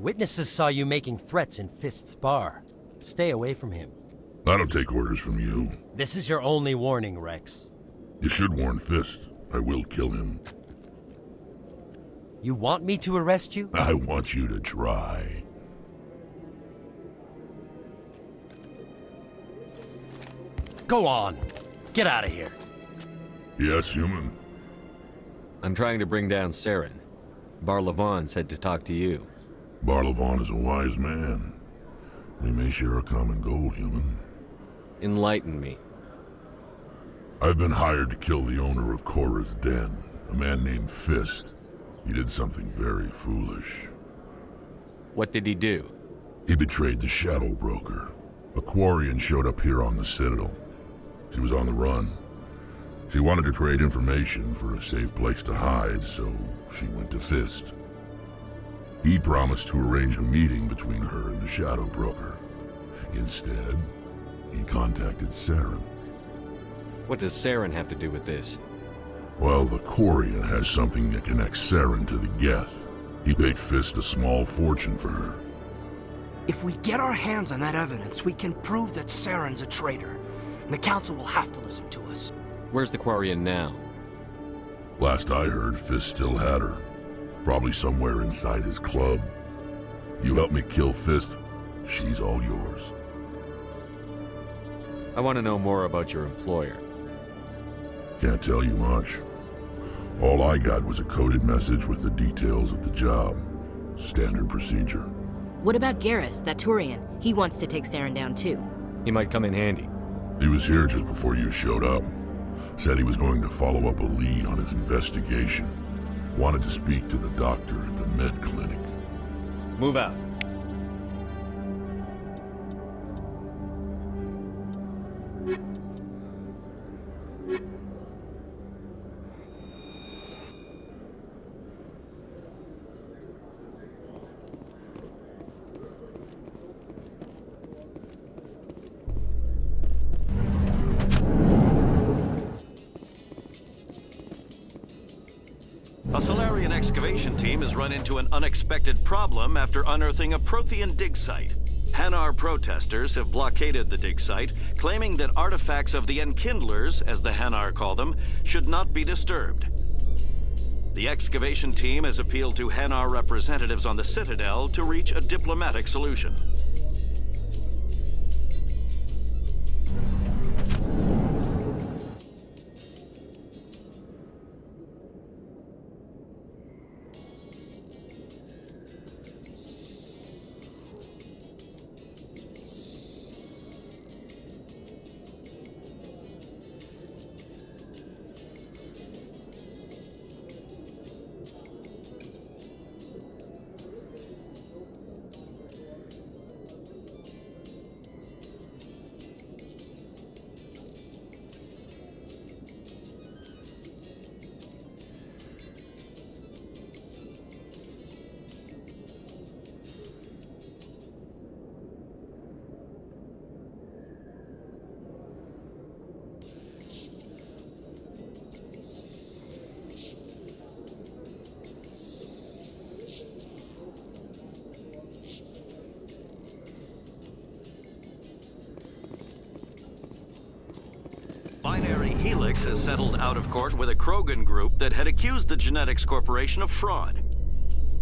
Witnesses saw you making threats in Fist's bar. Stay away from him. I don't take orders from you. This is your only warning, Rex. You should warn Fist. I will kill him. You want me to arrest you? I want you to try. Go on. Get out of here. Yes, human. I'm trying to bring down Saren. Bar-Levon said to talk to you. Bar-Levon is a wise man. We may share a common goal, human. Enlighten me. I've been hired to kill the owner of Korra's Den, a man named Fist. He did something very foolish. What did he do? He betrayed the Shadow Broker. A Quarian showed up here on the Citadel. She was on the run. She wanted to trade information for a safe place to hide, so she went to Fist. He promised to arrange a meeting between her and the Shadow Broker. Instead, he contacted Saren. What does Saren have to do with this? Well, the Quarian has something that connects Saren to the Geth. He paid Fist a small fortune for her. If we get our hands on that evidence, we can prove that Saren's a traitor. And the Council will have to listen to us. Where's the Quarian now? Last I heard, Fist still had her. Probably somewhere inside his club. You help me kill Fist, she's all yours. I want to know more about your employer. Can't tell you much. All I got was a coded message with the details of the job. Standard procedure. What about Garrus, that Turian? He wants to take Saren down too. He might come in handy. He was here just before you showed up. Said he was going to follow up a lead on his investigation. Wanted to speak to the doctor at the med clinic. Move out. A Salarian excavation team has run into an unexpected problem after unearthing a Prothean dig site. Hanar protesters have blockaded the dig site, claiming that artifacts of the Enkindlers, as the Hanar call them, should not be disturbed. The excavation team has appealed to Hanar representatives on the Citadel to reach a diplomatic solution. Binary Helix has settled out of court with a Krogan group that had accused the Genetics Corporation of fraud.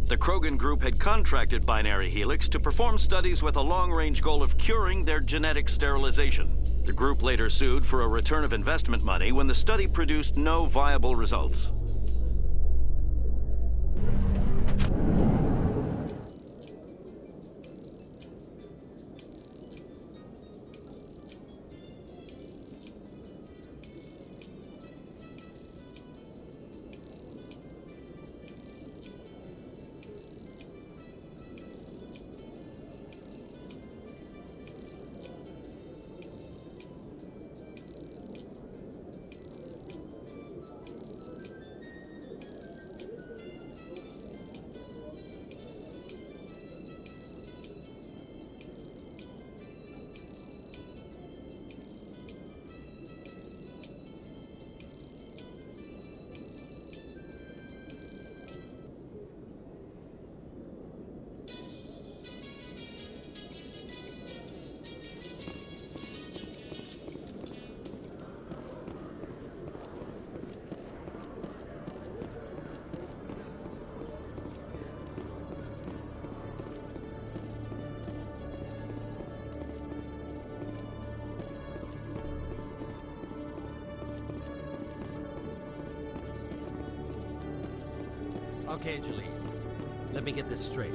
The Krogan group had contracted Binary Helix to perform studies with a long-range goal of curing their genetic sterilization. The group later sued for a return of investment money when the study produced no viable results. Okay, Jalil. Let me get this straight.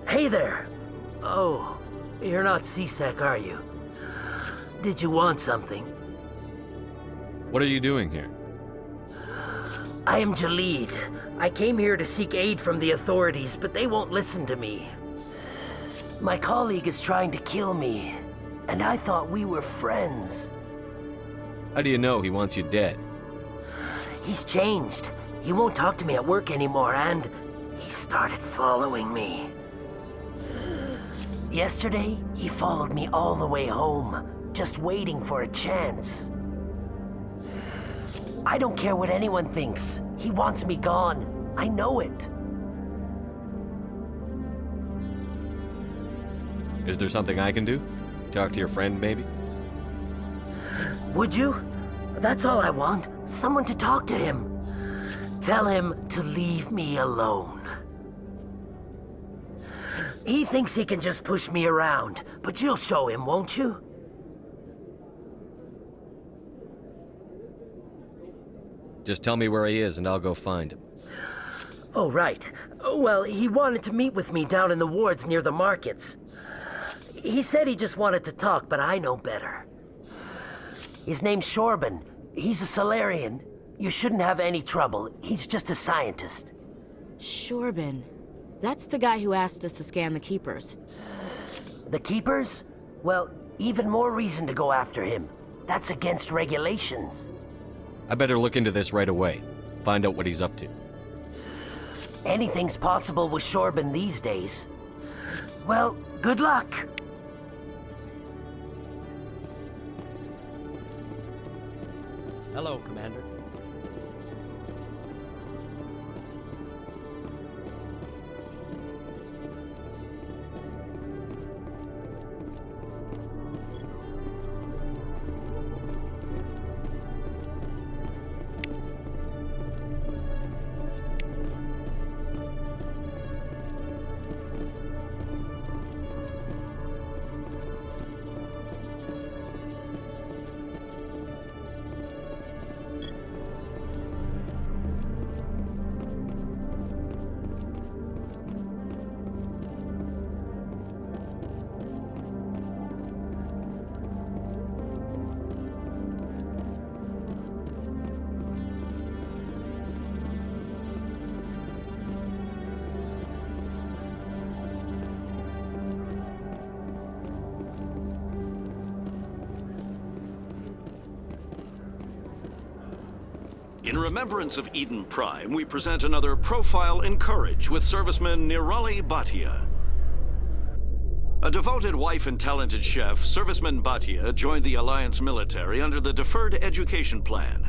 Hey there! Oh, you're not C-Sec, are you? Did you want something? What are you doing here? I am Jalid. I came here to seek aid from the authorities, but they won't listen to me. My colleague is trying to kill me, and I thought we were friends. How do you know he wants you dead? He's changed. He won't talk to me at work anymore, and he started following me. Yesterday, he followed me all the way home, just waiting for a chance. I don't care what anyone thinks. He wants me gone. I know it. Is there something I can do? Talk to your friend, maybe? Would you? That's all I want. Someone to talk to him. Tell him to leave me alone. He thinks he can just push me around, but you'll show him, won't you? Just tell me where he is and I'll go find him. Oh, right. Well, he wanted to meet with me down in the wards near the markets. He said he just wanted to talk, but I know better. His name's Shorban. He's a Salarian. You shouldn't have any trouble. He's just a scientist. Shorban. That's the guy who asked us to scan the Keepers. The Keepers? Well, even more reason to go after him. That's against regulations. I better look into this right away. Find out what he's up to. Anything's possible with Shorban these days. Well, good luck. Hello, Commander. In remembrance of Eden Prime, we present another Profile in Courage with serviceman Nirali Bhatia. A devoted wife and talented chef, Serviceman Bhatia joined the Alliance military under the Deferred Education Plan.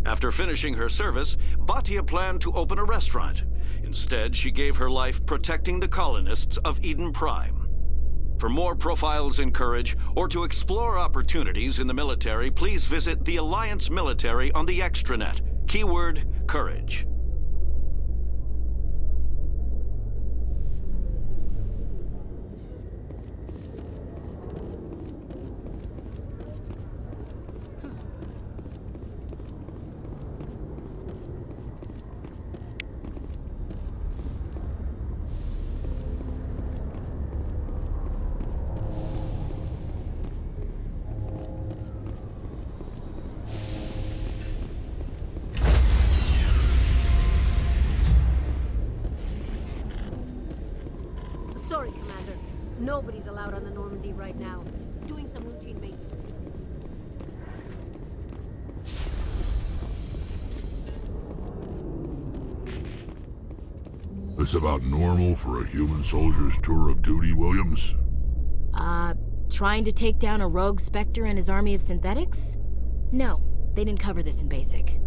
After finishing her service, Bhatia planned to open a restaurant. Instead, she gave her life protecting the colonists of Eden Prime. For more Profiles in Courage, or to explore opportunities in the military, please visit the Alliance military on the extranet. Keyword, Courage. Sorry, Commander. Nobody's allowed on the Normandy right now. Doing some routine maintenance. This about normal for a human soldier's tour of duty, Williams? Trying to take down a rogue Spectre and his army of synthetics? No, they didn't cover this in basic.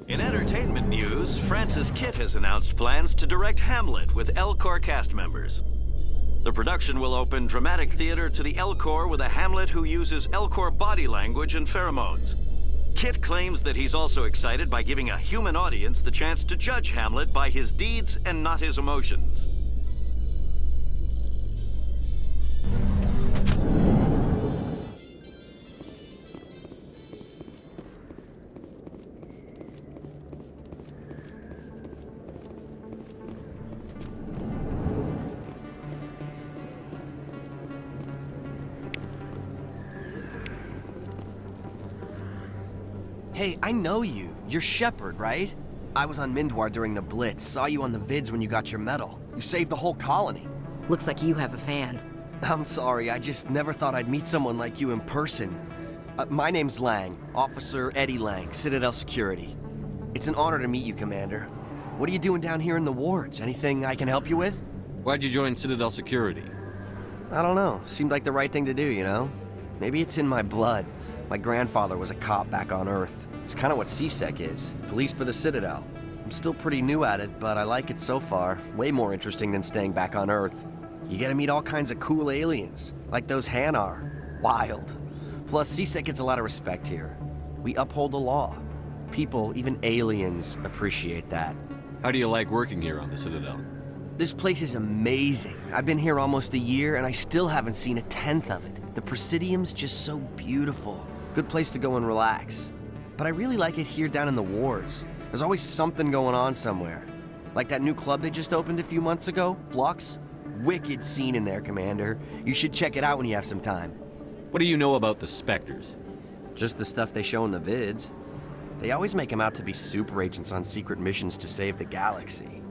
In entertainment news, Francis Kitt has announced plans to direct Hamlet with Elcor cast members. The production will open dramatic theater to the Elcor with a Hamlet who uses Elcor body language and pheromones. Kit claims that he's also excited by giving a human audience the chance to judge Hamlet by his deeds and not his emotions. Hey, I know you. You're Shepard, right? I was on Mindwar during the Blitz. Saw you on the vids when you got your medal. You saved the whole colony. Looks like you have a fan. I'm sorry, I just never thought I'd meet someone like you in person. My name's Lang, Officer Eddie Lang, Citadel Security. It's an honor to meet you, Commander. What are you doing down here in the wards? Anything I can help you with? Why'd you join Citadel Security? I don't know. Seemed like the right thing to do, you know? Maybe it's in my blood. My grandfather was a cop back on Earth. It's kind of what CSEC is. Police for the Citadel. I'm still pretty new at it, but I like it so far. Way more interesting than staying back on Earth. You get to meet all kinds of cool aliens, like those Hanar. Wild. Plus, CSEC gets a lot of respect here. We uphold the law. People, even aliens, appreciate that. How do you like working here on the Citadel? This place is amazing. I've been here almost a year, and I still haven't seen a tenth of it. The Presidium's just so beautiful. Good place to go and relax. But I really like it here down in the wards. There's always something going on somewhere. Like that new club they just opened a few months ago, Flux. Wicked scene in there, Commander. You should check it out when you have some time. What do you know about the Spectres? Just the stuff they show in the vids. They always make them out to be super agents on secret missions to save the galaxy.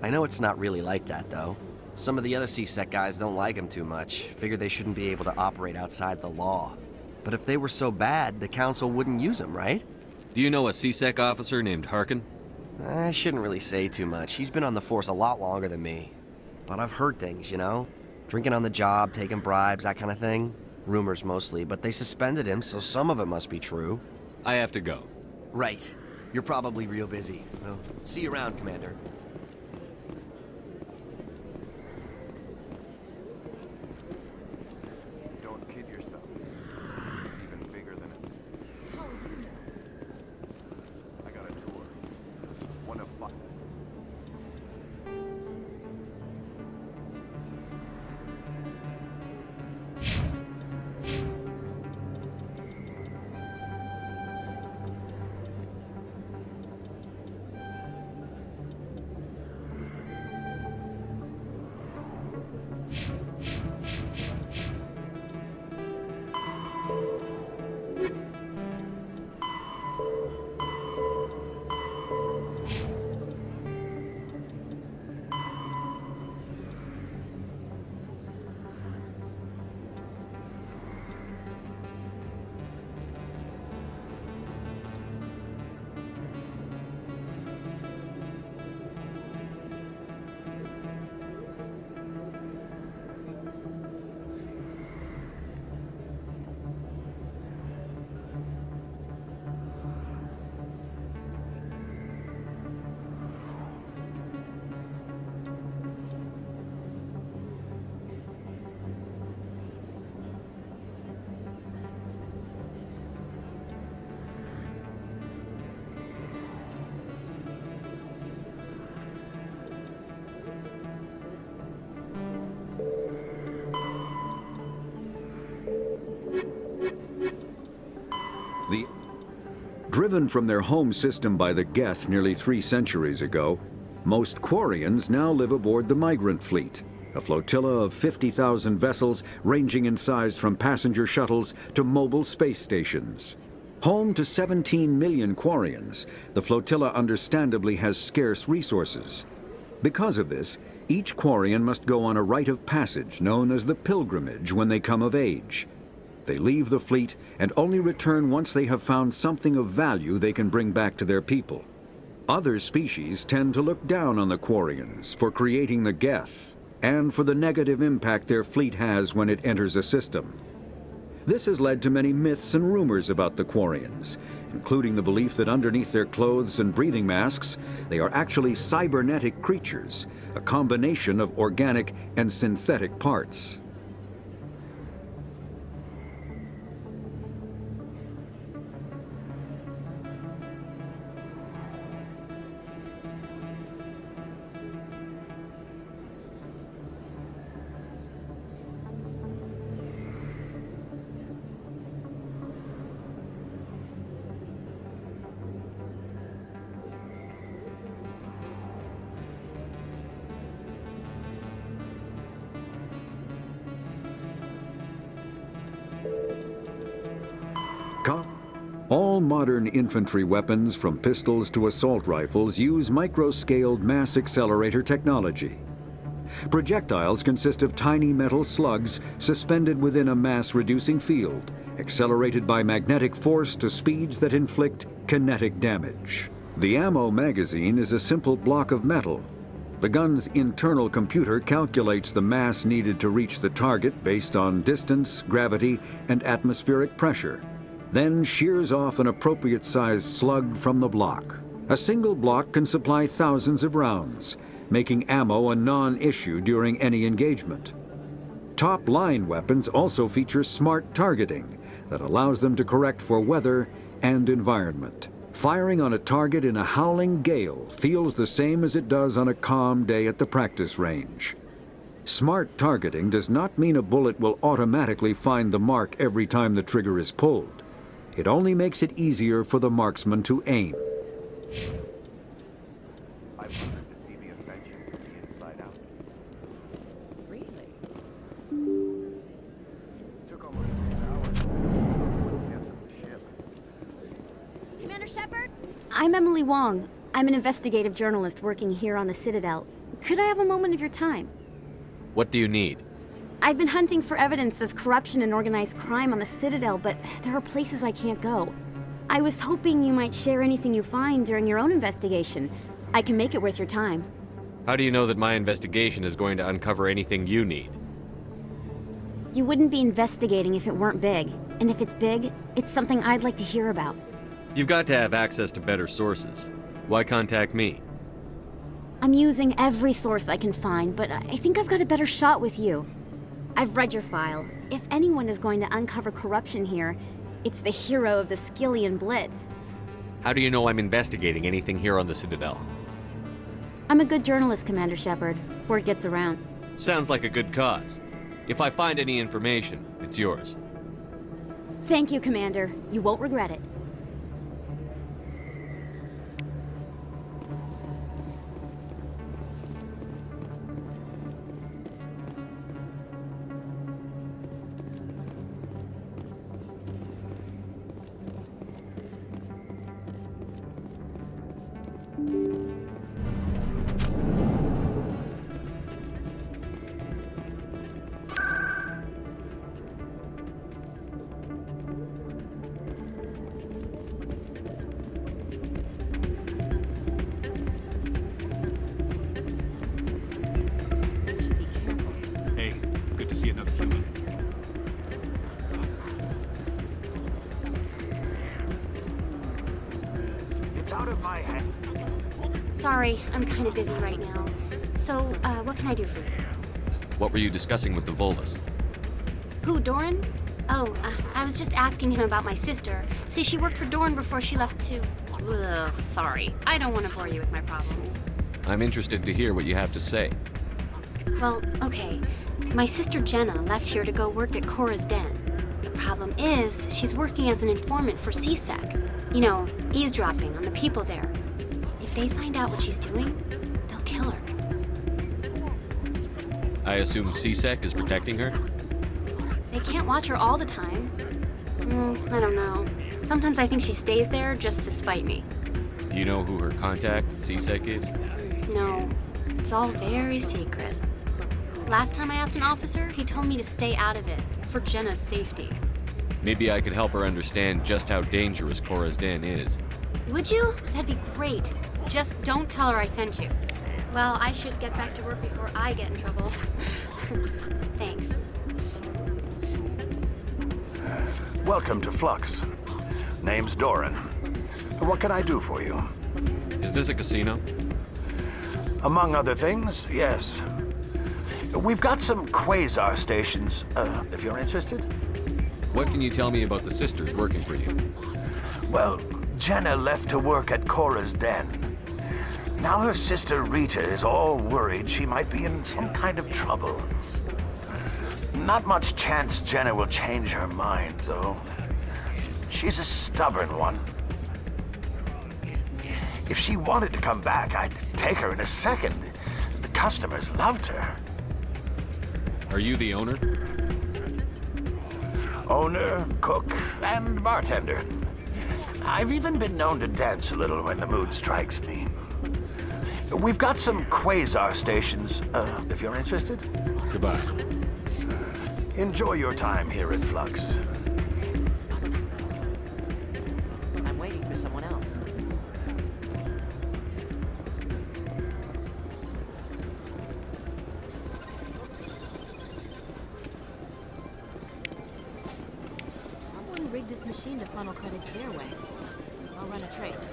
I know it's not really like that, though. Some of the other CSEC guys don't like them too much. Figure they shouldn't be able to operate outside the law. But if they were so bad, the Council wouldn't use them, right? Do you know a CSEC officer named Harkin? I shouldn't really say too much. He's been on the force a lot longer than me. But I've heard things, you know? Drinking on the job, taking bribes, that kind of thing. Rumors mostly, but they suspended him, so some of it must be true. I have to go. Right. You're probably real busy. Well, see you around, Commander. Don't kid yourself. It's even bigger than it. I got a tour. One of 5. Driven from their home system by the Geth nearly 3 centuries ago, most Quarians now live aboard the Migrant Fleet, a flotilla of 50,000 vessels ranging in size from passenger shuttles to mobile space stations. Home to 17 million Quarians, the flotilla understandably has scarce resources. Because of this, each Quarian must go on a rite of passage known as the Pilgrimage when they come of age. They leave the fleet and only return once they have found something of value they can bring back to their people. Other species tend to look down on the Quarians for creating the Geth and for the negative impact their fleet has when it enters a system. This has led to many myths and rumors about the Quarians, including the belief that underneath their clothes and breathing masks, they are actually cybernetic creatures, a combination of organic and synthetic parts. All modern infantry weapons, from pistols to assault rifles, use micro-scaled mass accelerator technology. Projectiles consist of tiny metal slugs suspended within a mass-reducing field, accelerated by magnetic force to speeds that inflict kinetic damage. The ammo magazine is a simple block of metal. The gun's internal computer calculates the mass needed to reach the target based on distance, gravity, and atmospheric pressure, then shears off an appropriate-sized slug from the block. A single block can supply thousands of rounds, making ammo a non-issue during any engagement. Top-line weapons also feature smart targeting that allows them to correct for weather and environment. Firing on a target in a howling gale feels the same as it does on a calm day at the practice range. Smart targeting does not mean a bullet will automatically find the mark every time the trigger is pulled. It only makes it easier for the marksman to aim. I wanted to see the Ascension from the inside out. Really? Took almost 10 hours to get to the ship. Commander Shepard? I'm Emily Wong. I'm an investigative journalist working here on the Citadel. Could I have a moment of your time? What do you need? I've been hunting for evidence of corruption and organized crime on the Citadel, but there are places I can't go. I was hoping you might share anything you find during your own investigation. I can make it worth your time. How do you know that my investigation is going to uncover anything you need? You wouldn't be investigating if it weren't big. And if it's big, it's something I'd like to hear about. You've got to have access to better sources. Why contact me? I'm using every source I can find, but I think I've got a better shot with you. I've read your file. If anyone is going to uncover corruption here, it's the hero of the Skillian Blitz. How do you know I'm investigating anything here on the Citadel? I'm a good journalist, Commander Shepard. Word gets around. Sounds like a good cause. If I find any information, it's yours. Thank you, Commander. You won't regret it. See another human. It's out of my hand. Sorry, I'm kind of busy right now. So, what can I do for you? What were you discussing with the Volus? Who, Doran? Oh, I was just asking him about my sister. See, she worked for Doran before she left to... Ugh, sorry. I don't want to bore you with my problems. I'm interested to hear what you have to say. Well, okay. My sister Jenna left here to go work at Cora's Den. The problem is, she's working as an informant for CSEC. You know, eavesdropping on the people there. If they find out what she's doing, they'll kill her. I assume CSEC is protecting her? They can't watch her all the time. I don't know. Sometimes I think she stays there just to spite me. Do you know who her contact at CSEC is? No, it's all very secret. Last time I asked an officer, he told me to stay out of it, for Jenna's safety. Maybe I could help her understand just how dangerous Cora's Den is. Would you? That'd be great. Just don't tell her I sent you. Well, I should get back to work before I get in trouble. Thanks. Welcome to Flux. Name's Doran. What can I do for you? Is this a casino? Among other things, yes. We've got some quasar stations, if you're interested. What can you tell me about the sisters working for you? Well, Jenna left to work at Cora's den. Now her sister Rita is all worried she might be in some kind of trouble. Not much chance Jenna will change her mind, though. She's a stubborn one. If she wanted to come back, I'd take her in a second. The customers loved her. Are you the owner? Owner, cook, and bartender. I've even been known to dance a little when the mood strikes me. We've got some quasar stations, if you're interested. Goodbye. Enjoy your time here at Flux. I'm waiting for someone else. Someone rigged this machine to funnel credits their way. I'll run a trace.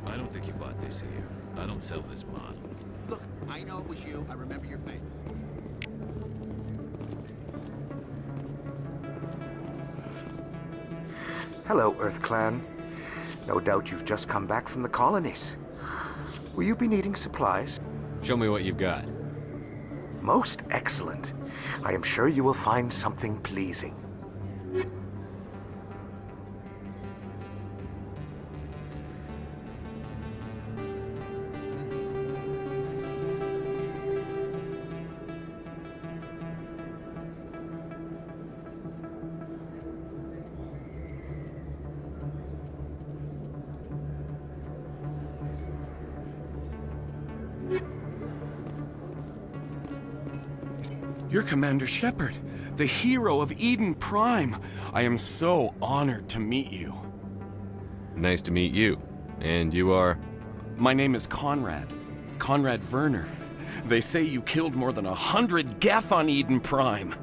I don't think you bought this here. I don't sell this model. Look, I know it was you. I remember your face. Hello, Earth Clan. No doubt you've just come back from the colonies. Will you be needing supplies? Show me what you've got. Most excellent. I am sure you will find something pleasing. You're Commander Shepard, the hero of Eden Prime. I am so honored to meet you. Nice to meet you. And you are? My name is Conrad. Conrad Werner. They say you killed more than 100 Geth on Eden Prime.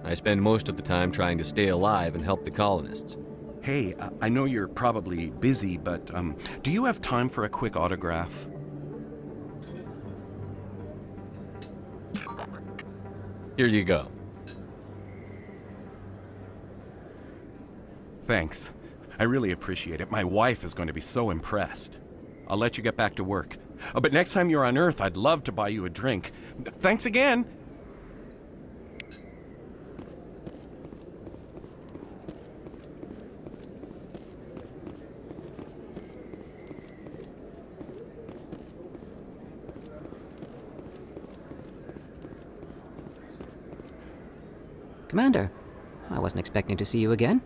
I spend most of the time trying to stay alive and help the colonists. Hey, I know you're probably busy, but do you have time for a quick autograph? Here you go. Thanks. I really appreciate it. My wife is going to be so impressed. I'll let you get back to work. But next time you're on Earth, I'd love to buy you a drink. Thanks again! Commander, I wasn't expecting to see you again.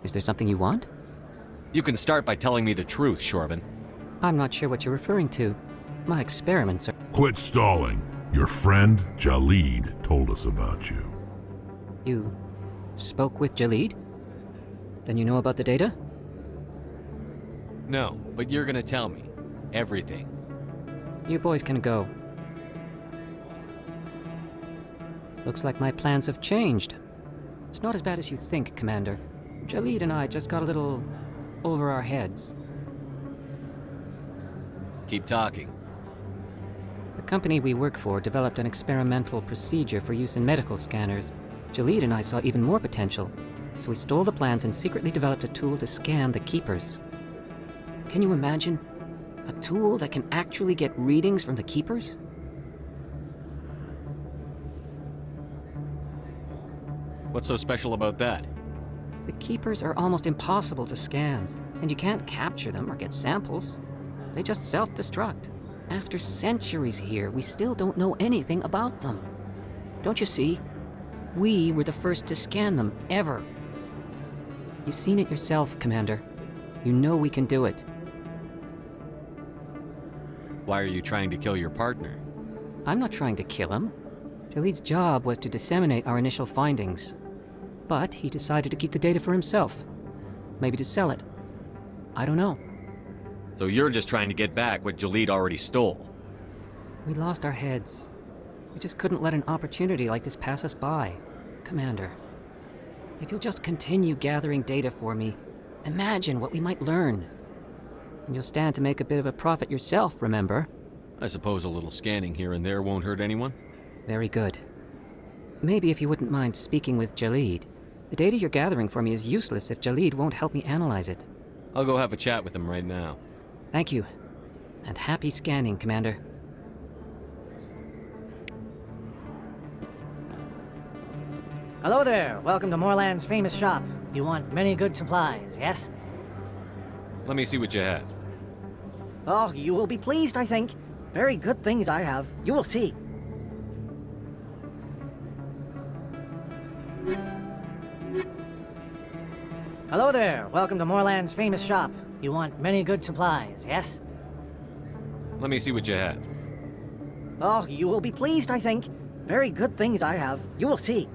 Is there something you want? You can start by telling me the truth, Shorban. I'm not sure what you're referring to. My experiments are... Quit stalling. Your friend, Jalid, told us about you. You spoke with Jalid? Then you know about the data? No, but you're gonna tell me. Everything. You boys can go. Looks like my plans have changed. It's not as bad as you think, Commander. Jalid and I just got a little over our heads. Keep talking. The company we work for developed an experimental procedure for use in medical scanners. Jalid and I saw even more potential, so we stole the plans and secretly developed a tool to scan the Keepers. Can you imagine? A tool that can actually get readings from the Keepers? What's so special about that? The Keepers are almost impossible to scan, and you can't capture them or get samples. They just self-destruct. After centuries here, we still don't know anything about them. Don't you see? We were the first to scan them, ever. You've seen it yourself, Commander. You know we can do it. Why are you trying to kill your partner? I'm not trying to kill him. Jalid's job was to disseminate our initial findings. But he decided to keep the data for himself. Maybe to sell it. I don't know. So you're just trying to get back what Jalid already stole? We lost our heads. We just couldn't let an opportunity like this pass us by. Commander, if you'll just continue gathering data for me, imagine what we might learn. And you'll stand to make a bit of a profit yourself, remember? I suppose a little scanning here and there won't hurt anyone? Very good. Maybe if you wouldn't mind speaking with Jalid. The data you're gathering for me is useless if Jalid won't help me analyze it. I'll go have a chat with him right now. Thank you. And happy scanning, Commander. Hello there. Welcome to Moorland's famous shop. You want many good supplies, yes? Let me see what you have. Oh, you will be pleased, I think. Very good things I have. You will see. Hello there. Welcome to Moorland's famous shop. You want many good supplies, yes? Let me see what you have. Oh, you will be pleased, I think. Very good things I have. You will see.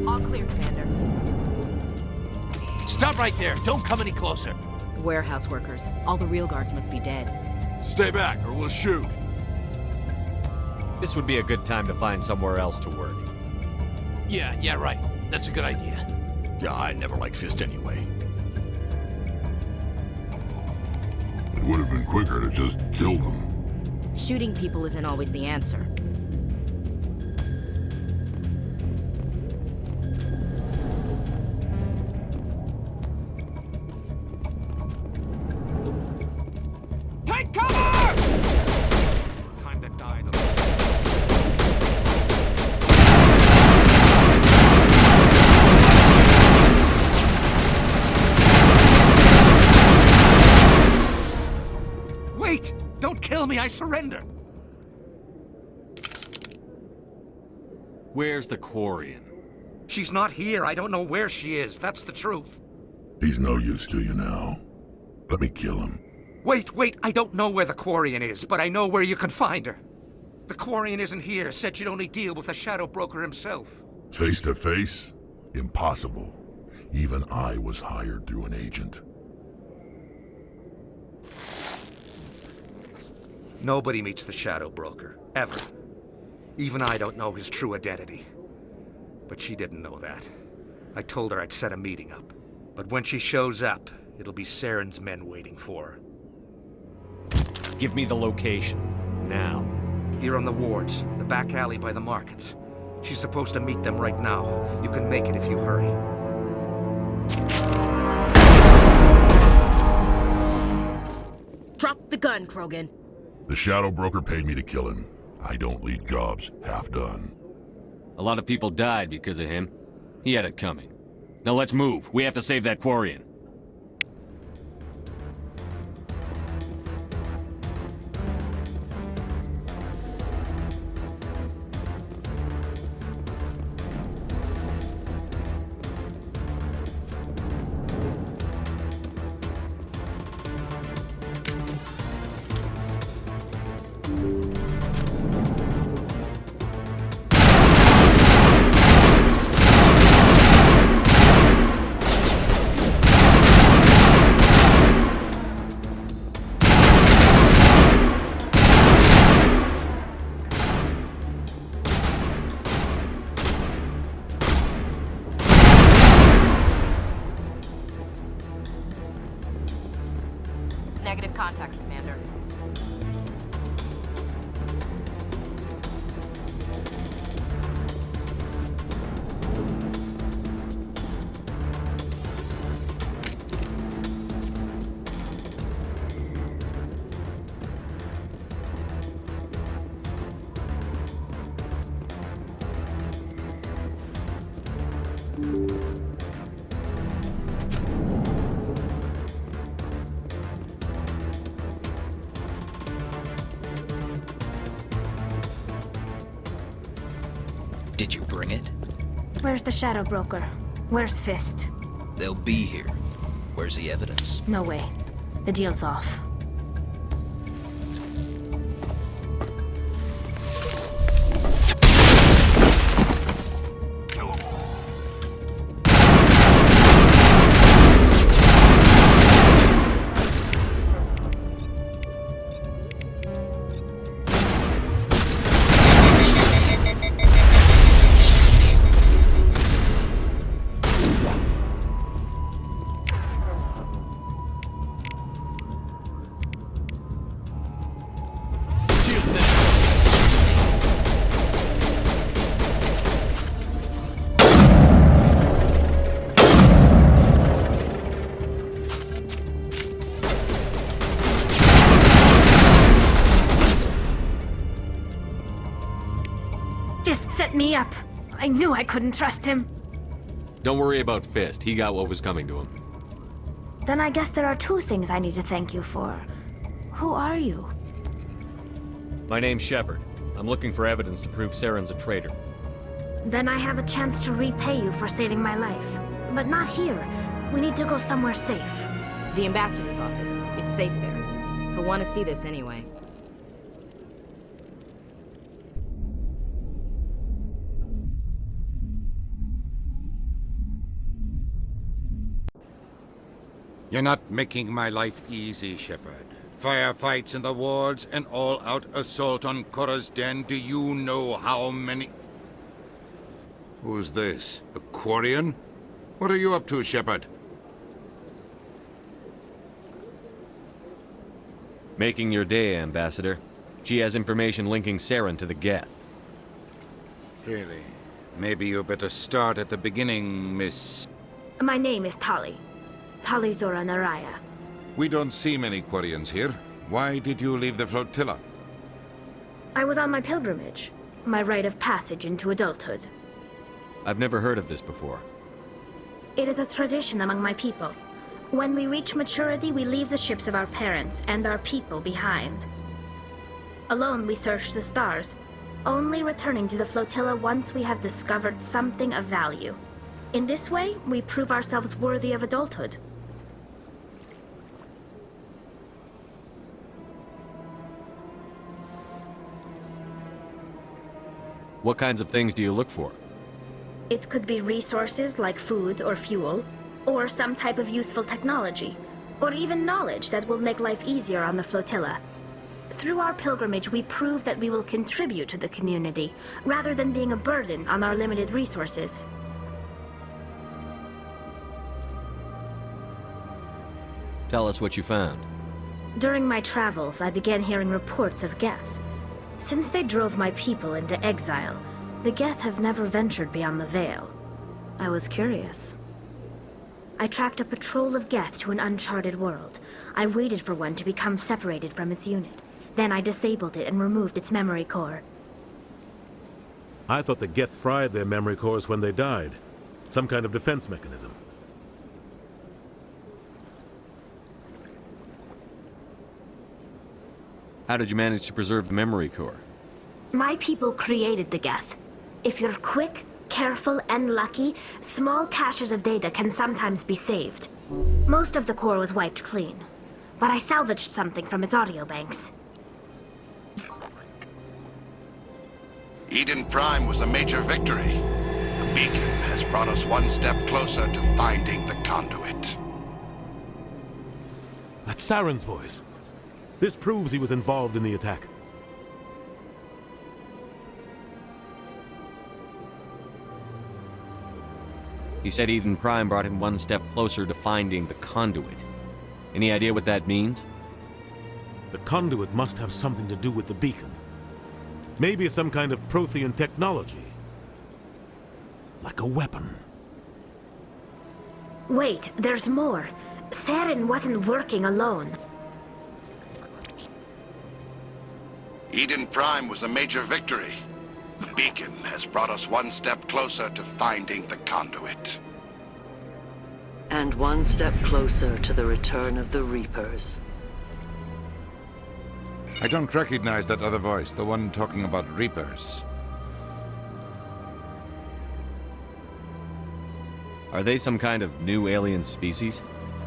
All clear, Commander. Stop right there. Don't come any closer. Warehouse workers. All the real guards must be dead. Stay back or we'll shoot. This would be a good time to find somewhere else to work. Yeah, right. That's a good idea. Yeah, I never liked Fist anyway. It would have been quicker to just kill them. Shooting people isn't always the answer. Take cover! Time to die. Wait! Don't kill me, I surrender! Where's the Quarian? She's not here. I don't know where she is. That's the truth. He's no use to you now. Let me kill him. Wait! I don't know where the Quarian is, but I know where you can find her. The Quarian isn't here. Said she'd only deal with the Shadow Broker himself. Face to face? Impossible. Even I was hired through an agent. Nobody meets the Shadow Broker. Ever. Even I don't know his true identity. But she didn't know that. I told her I'd set a meeting up. But when she shows up, it'll be Saren's men waiting for her. Give me the location. Now. Here on the wards, the back alley by the markets. She's supposed to meet them right now. You can make it if you hurry. Drop the gun, Krogan. The Shadow Broker paid me to kill him. I don't leave jobs half done. A lot of people died because of him. He had it coming. Now let's move. We have to save that Quarian. Negative contacts, Commander. Did you bring it? Where's the Shadow Broker? Where's Fist? They'll be here. Where's the evidence? No way. The deal's off. Fist set me up. I knew I couldn't trust him. Don't worry about Fist. He got what was coming to him. Then I guess there are two things I need to thank you for. Who are you? My name's Shepard. I'm looking for evidence to prove Saren's a traitor. Then I have a chance to repay you for saving my life. But not here. We need to go somewhere safe. The ambassador's office. It's safe there. He'll want to see this anyway. You're not making my life easy, Shepard. Firefights in the wards, an all-out assault on Korra's Den. Do you know how many... Who's this? A Quarian? What are you up to, Shepard? Making your day, Ambassador. She has information linking Saren to the Geth. Really? Maybe you better start at the beginning, Miss... My name is Tali. Tali Zora Naraya. We don't see many Quarians here. Why did you leave the flotilla? I was on my pilgrimage. My rite of passage into adulthood. I've never heard of this before. It is a tradition among my people. When we reach maturity, we leave the ships of our parents and our people behind. Alone, we search the stars, only returning to the flotilla once we have discovered something of value. In this way, we prove ourselves worthy of adulthood. What kinds of things do you look for? It could be resources like food or fuel, or some type of useful technology, or even knowledge that will make life easier on the flotilla. Through our pilgrimage, we prove that we will contribute to the community, rather than being a burden on our limited resources. Tell us what you found. During my travels, I began hearing reports of Geth. Since they drove my people into exile, the Geth have never ventured beyond the Veil. I was curious. I tracked a patrol of Geth to an uncharted world. I waited for one to become separated from its unit. Then I disabled it and removed its memory core. I thought the Geth fried their memory cores when they died. Some kind of defense mechanism. How did you manage to preserve the memory core? My people created the Geth. If you're quick, careful, and lucky, small caches of data can sometimes be saved. Most of the core was wiped clean, but I salvaged something from its audio banks. Eden Prime was a major victory. The beacon has brought us one step closer to finding the conduit. That's Saren's voice. This proves he was involved in the attack. He said Eden Prime brought him one step closer to finding the conduit. Any idea what that means? The conduit must have something to do with the beacon. Maybe it's some kind of Prothean technology. Like a weapon. Wait, there's more. Saren wasn't working alone. Eden Prime was a major victory. The beacon has brought us one step closer to finding the conduit. And one step closer to the return of the Reapers. I don't recognize that other voice, the one talking about Reapers. Are they some kind of new alien species?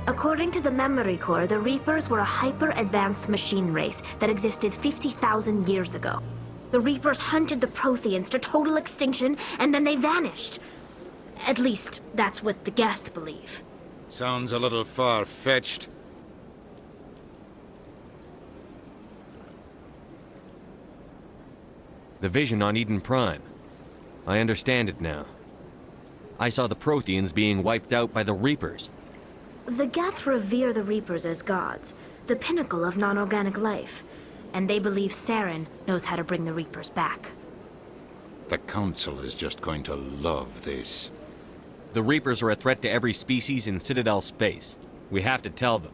According to the memory core, the Reapers were a hyper-advanced machine race that existed 50,000 years ago. The Reapers hunted the Protheans to total extinction, and then they vanished. At least, that's what the Geth believe. Sounds a little far-fetched. The vision on Eden Prime. I understand it now. I saw the Protheans being wiped out by the Reapers. The Geth revere the Reapers as gods, the pinnacle of non-organic life. And they believe Saren knows how to bring the Reapers back. The Council is just going to love this. The Reapers are a threat to every species in Citadel space. We have to tell them.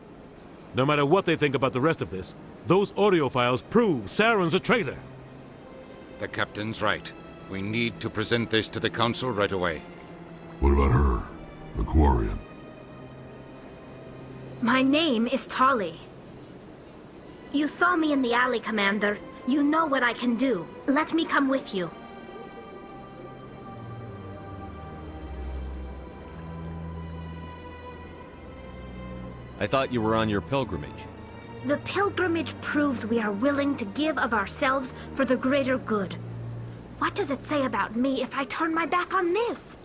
No matter what they think about the rest of this, those audio files prove Saren's a traitor. The Captain's right. We need to present this to the Council right away. What about her, the Quarian? My name is Tali. You saw me in the alley, Commander. You know what I can do. Let me come with you. I thought you were on your pilgrimage. The pilgrimage proves we are willing to give of ourselves for the greater good. What does it say about me if I turn my back on this?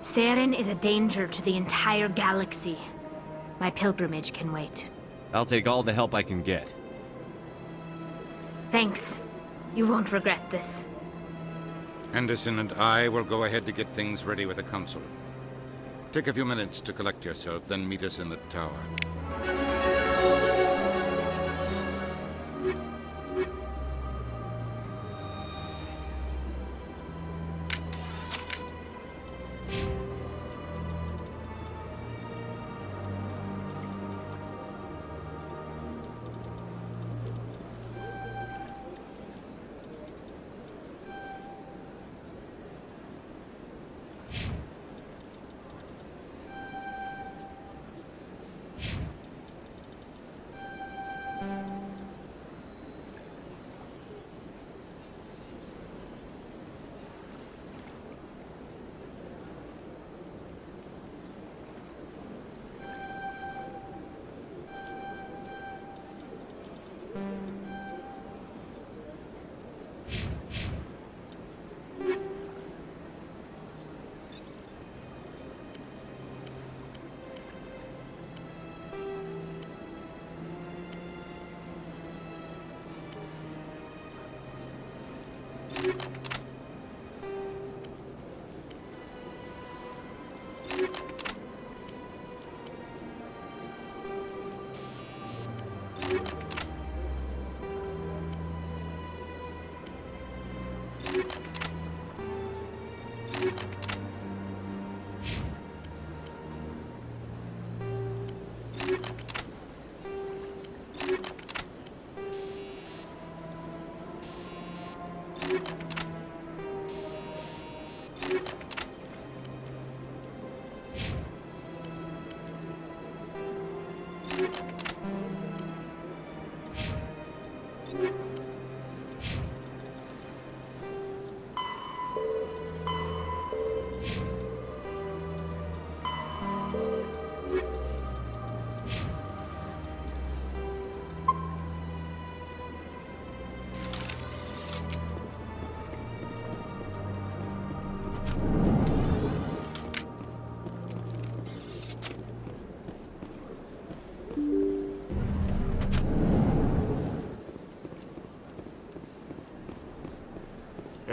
Saren is a danger to the entire galaxy. My pilgrimage can wait. I'll take all the help I can get. Thanks. You won't regret this. Anderson and I will go ahead to get things ready with the Council. Take a few minutes to collect yourself, then meet us in the tower.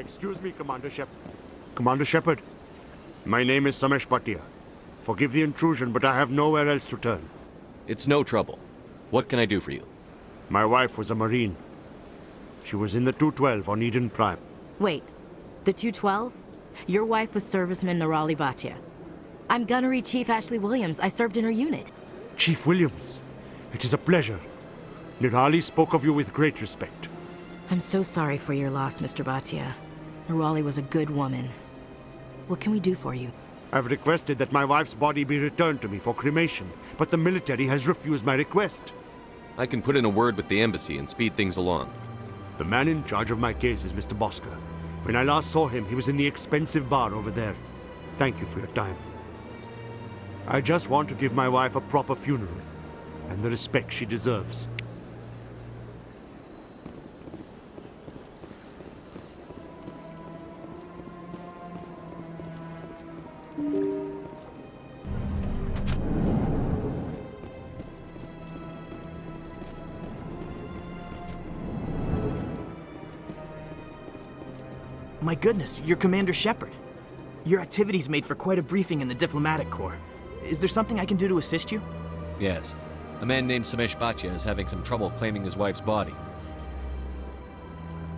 Excuse me, Commander Shepard. Commander Shepard, my name is Samesh Bhatia. Forgive the intrusion, but I have nowhere else to turn. It's no trouble. What can I do for you? My wife was a Marine. She was in the 212 on Eden Prime. Wait, the 212? Your wife was Serviceman Nirali Bhatia. I'm Gunnery Chief Ashley Williams. I served in her unit. Chief Williams, it is a pleasure. Nirali spoke of you with great respect. I'm so sorry for your loss, Mr. Bhatia. Nirali was a good woman. What can we do for you? I've requested that my wife's body be returned to me for cremation, but the military has refused my request. I can put in a word with the embassy and speed things along. The man in charge of my case is Mr. Bosker. When I last saw him, he was in the expensive bar over there. Thank you for your time. I just want to give my wife a proper funeral, and the respect she deserves. My goodness, you're Commander Shepard. Your activities made for quite a briefing in the Diplomatic Corps. Is there something I can do to assist you? Yes. A man named Samesh Bhatia is having some trouble claiming his wife's body.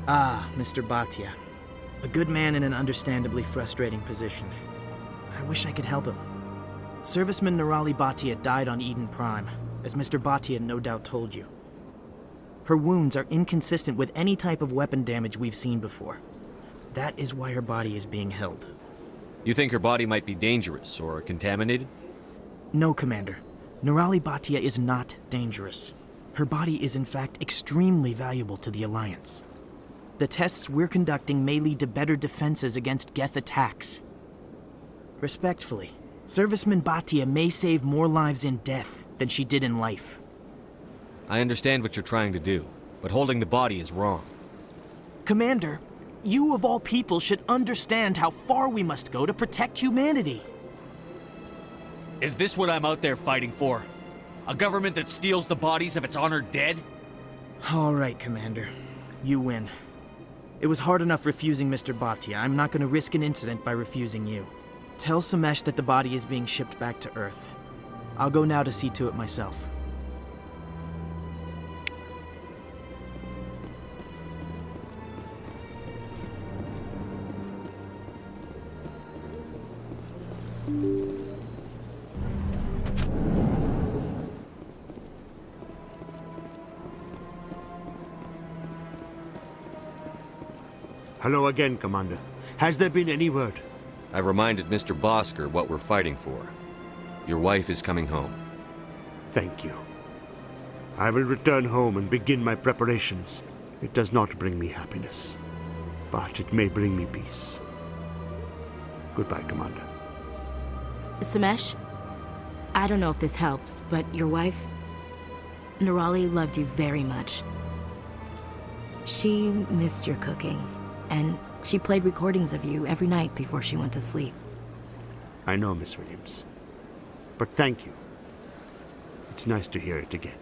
Ah, Mr. Bhatia. A good man in an understandably frustrating position. I wish I could help him. Serviceman Nirali Bhatia died on Eden Prime, as Mr. Bhatia no doubt told you. Her wounds are inconsistent with any type of weapon damage we've seen before. That is why her body is being held. You think her body might be dangerous or contaminated? No, Commander. Nirali Bhatia is not dangerous. Her body is in fact extremely valuable to the Alliance. The tests we're conducting may lead to better defenses against Geth attacks. Respectfully, Serviceman Bhatia may save more lives in death than she did in life. I understand what you're trying to do, but holding the body is wrong. Commander, you of all people should understand how far we must go to protect humanity. Is this what I'm out there fighting for? A government that steals the bodies of its honored dead? All right, Commander. You win. It was hard enough refusing Mr. Bhatia. I'm not going to risk an incident by refusing you. Tell Samesh that the body is being shipped back to Earth. I'll go now to see to it myself. Hello again, Commander. Has there been any word? I reminded Mr. Bosker what we're fighting for. Your wife is coming home. Thank you. I will return home and begin my preparations. It does not bring me happiness, but it may bring me peace. Goodbye, Commander. Samesh, I don't know if this helps, but your wife, Nerali, loved you very much. She missed your cooking, and she played recordings of you every night before she went to sleep. I know, Miss Williams. But thank you. It's nice to hear it again.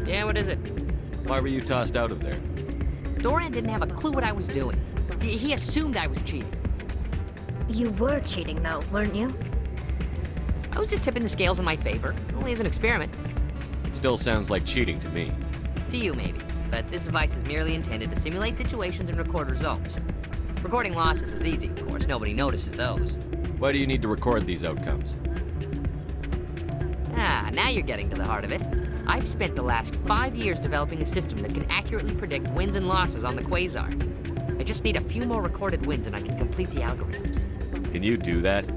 Yeah, what is it? Why were you tossed out of there? Doran didn't have a clue what I was doing. He assumed I was cheating. You were cheating, though, weren't you? I was just tipping the scales in my favor, only as an experiment. It still sounds like cheating to me. To you, maybe. But this device is merely intended to simulate situations and record results. Recording losses is easy, of course. Nobody notices those. Why do you need to record these outcomes? Ah, now you're getting to the heart of it. I've spent the last 5 years developing a system that can accurately predict wins and losses on the Quasar. I just need a few more recorded wins and I can complete the algorithms. Can you do that?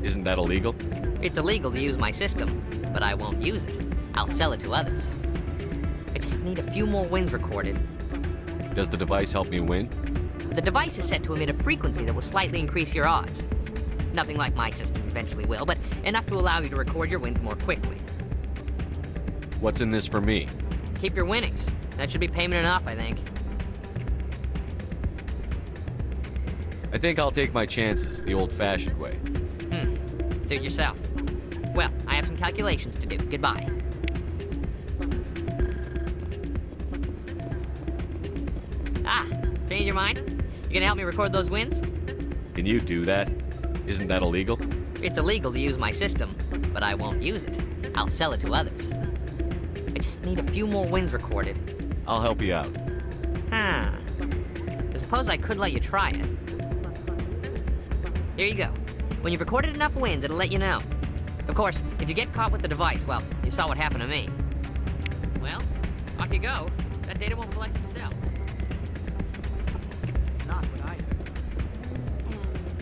Isn't that illegal? It's illegal to use my system, but I won't use it. I'll sell it to others. I just need a few more wins recorded. Does the device help me win? The device is set to emit a frequency that will slightly increase your odds. Nothing like my system eventually will, but enough to allow you to record your wins more quickly. What's in this for me? Keep your winnings. That should be payment enough, I think. I think I'll take my chances the old-fashioned way. Suit yourself. Well, I have some calculations to do. Goodbye. Ah, change your mind? You gonna help me record those wins? Can you do that? Isn't that illegal? It's illegal to use my system, but I won't use it. I'll sell it to others. I just need a few more wins recorded. I'll help you out. I suppose I could let you try it. Here you go. When you've recorded enough wins, it'll let you know. Of course, if you get caught with the device, well, you saw what happened to me. Well, off you go. That data won't collect itself. It's not what I heard.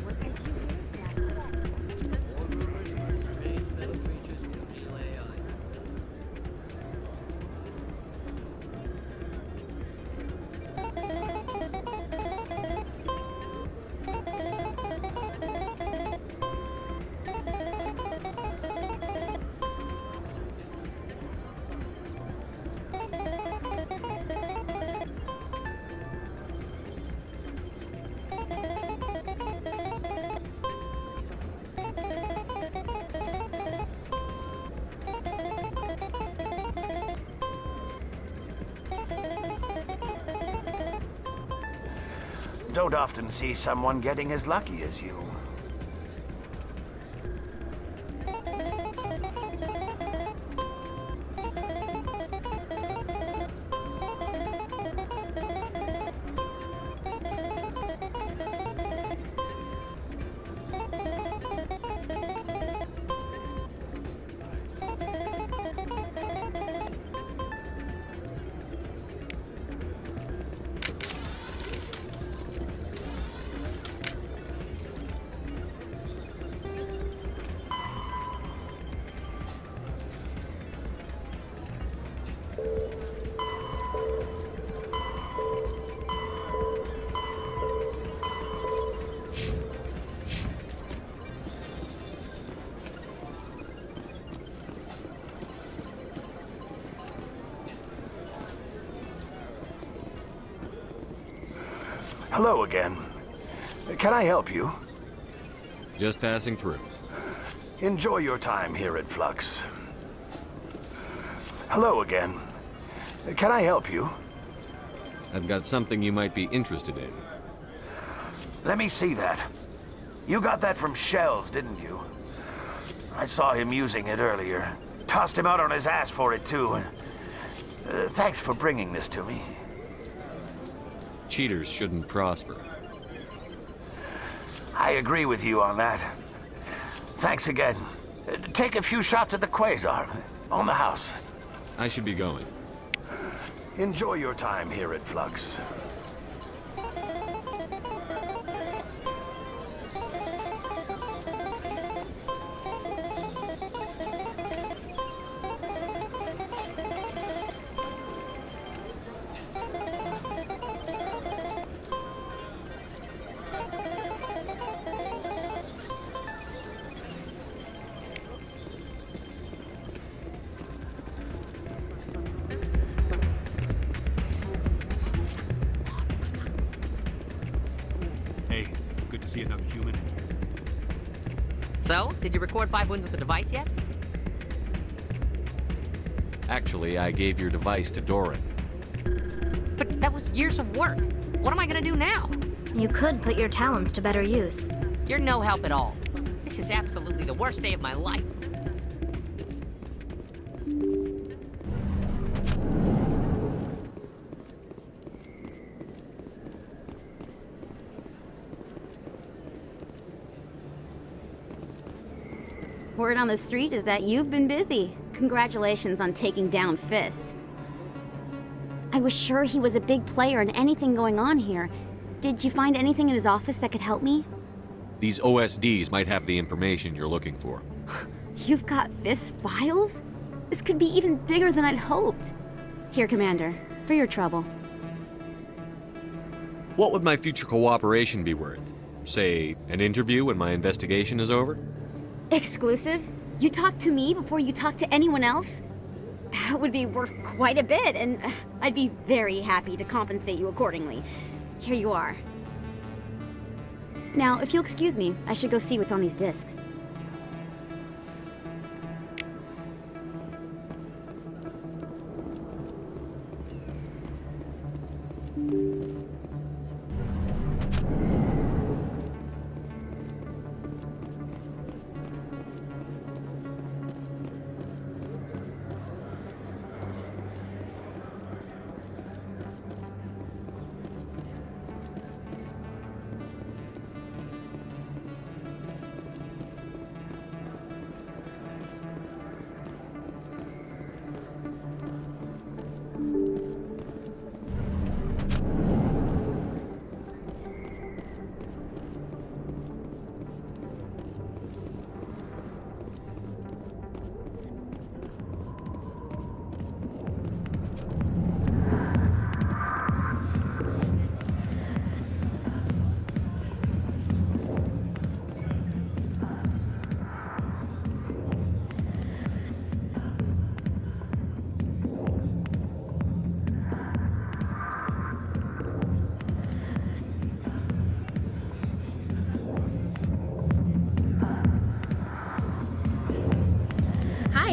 What did you hear Don't often see someone getting as lucky as you. Hello again. Can I help you? Just passing through. Enjoy your time here at Flux. Hello again. Can I help you? I've got something you might be interested in. Let me see that. You got that from Shells, didn't you? I saw him using it earlier. Tossed him out on his ass for it, too. Thanks for bringing this to me. Cheaters shouldn't prosper. I agree with you on that. Thanks again. Take a few shots at the Quasar. On the house. I should be going. Enjoy your time here at Flux. Hey, good to see another human in here. So, did you record 5 wins with the device yet? Actually, I gave your device to Doran. But that was years of work. What am I gonna do now? You could put your talents to better use. You're no help at all. This is absolutely the worst day of my life. Word on the street is that you've been busy. Congratulations on taking down Fist. I was sure he was a big player in anything going on here. Did you find anything in his office that could help me? These OSDs might have the information you're looking for. You've got Fist's files? This could be even bigger than I'd hoped. Here, Commander, for your trouble. What would my future cooperation be worth? Say, an interview when my investigation is over? Exclusive? You talk to me before you talk to anyone else? That would be worth quite a bit, and I'd be very happy to compensate you accordingly. Here you are. Now, if you'll excuse me, I should go see what's on these discs.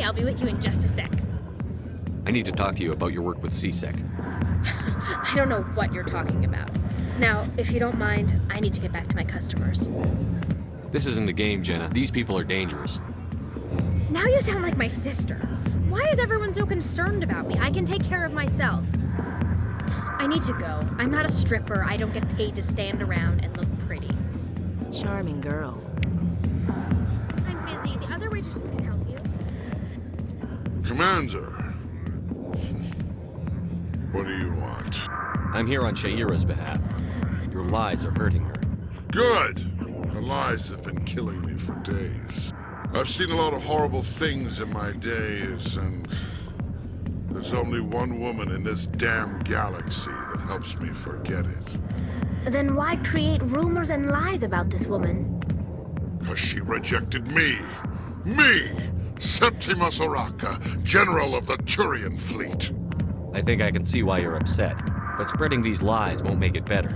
I'll be with you in just a sec. I need to talk to you about your work with C-Sec. I don't know what you're talking about. Now, if you don't mind, I need to get back to my customers. This isn't a game, Jenna. These people are dangerous. Now you sound like my sister. Why is everyone so concerned about me? I can take care of myself. I need to go. I'm not a stripper. I don't get paid to stand around and look pretty. Charming girl. I'm busy. The other waitresses can help you. Commander. What do you want? I'm here on Sha'ira's behalf. Your lies are hurting her. Good! Her lies have been killing me for days. I've seen a lot of horrible things in my days, and there's only one woman in this damn galaxy that helps me forget it. Then why create rumors and lies about this woman? 'Cause she rejected me! Me! Septimus Oraka, General of the Turian Fleet! I think I can see why you're upset, but spreading these lies won't make it better.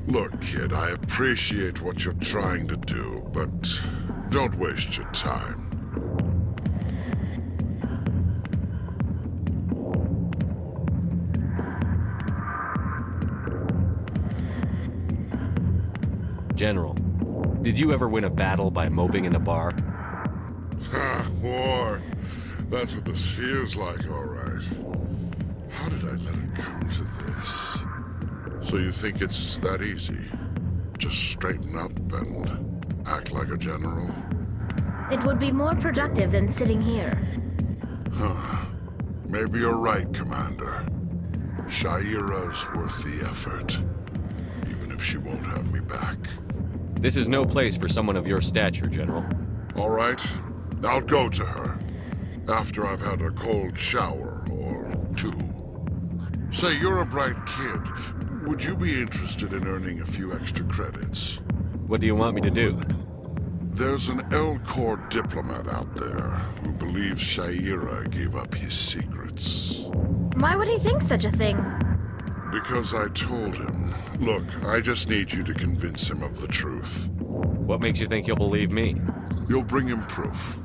Look, kid, I appreciate what you're trying to do, but don't waste your time. General, did you ever win a battle by moping in a bar? Ha, war. That's what this feels like, all right. How did I let it come to this? So you think it's that easy? Just straighten up and act like a general? It would be more productive than sitting here. Huh. Maybe you're right, Commander. Sha'ira's worth the effort, even if she won't have me back. This is no place for someone of your stature, General. All right, I'll go to her. After I've had a cold shower or two. Say, you're a bright kid. Would you be interested in earning a few extra credits? What do you want me to do? There's an Elcor diplomat out there who believes Sha'ira gave up his secrets. Why would he think such a thing? Because I told him. Look, I just need you to convince him of the truth. What makes you think he'll believe me? You'll bring him proof.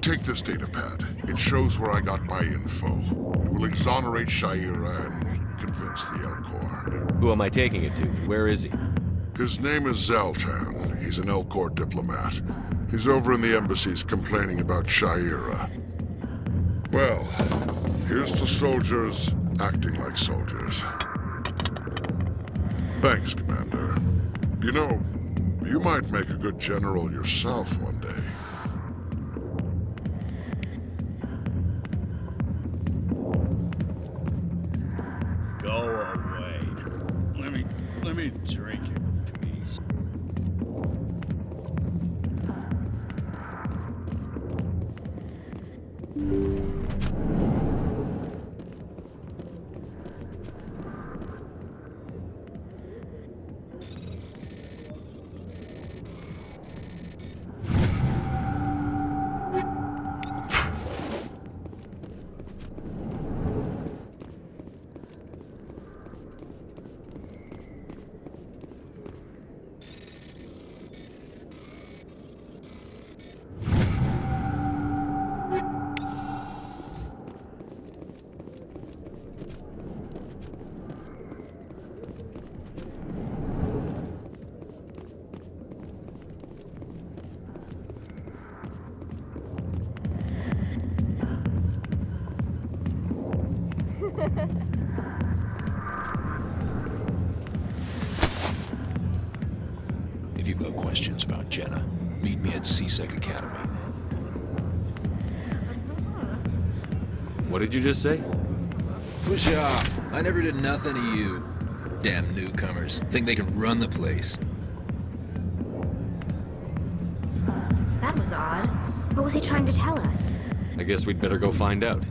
Take this datapad. It shows where I got my info. It will exonerate Sha'ira and convince the Elcor. Who am I taking it to? Where is he? His name is Zaltan. He's an Elcor diplomat. He's over in the embassies complaining about Sha'ira. Well, here's to soldiers acting like soldiers. Thanks, Commander. You know, you might make a good general yourself one day. Go away. Let me drink it, please. If you've got questions about Jenna, meet me at CSEC Academy. What did you just say? Push off. I never did nothing to you. Damn newcomers. Think they can run the place. That was odd. What was he trying to tell us? I guess we'd better go find out.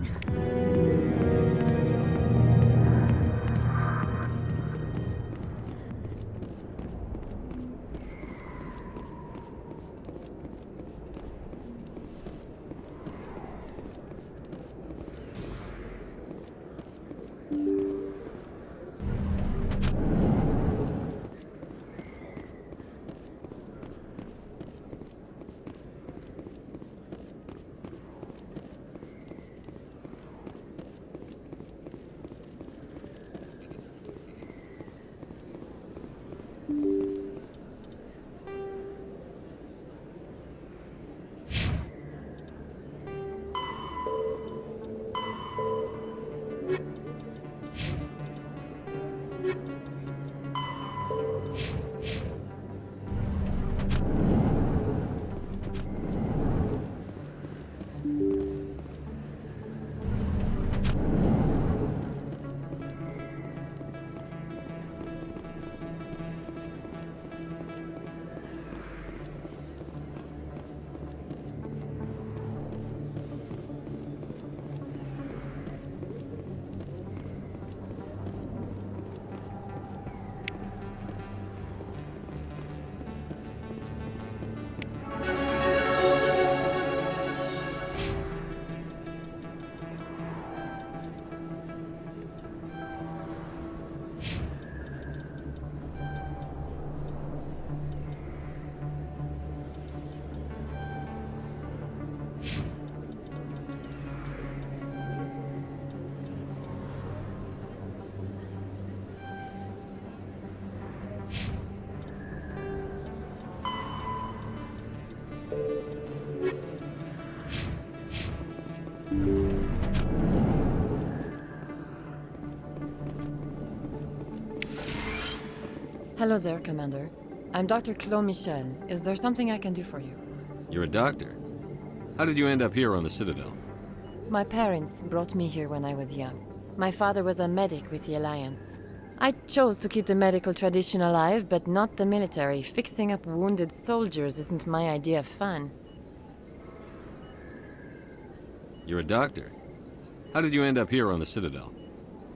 Hello there, Commander. I'm Dr. Claude Michel. Is there something I can do for you? You're a doctor. How did you end up here on the Citadel? My parents brought me here when I was young. My father was a medic with the Alliance. I chose to keep the medical tradition alive, but not the military. Fixing up wounded soldiers isn't my idea of fun. You're a doctor. How did you end up here on the Citadel?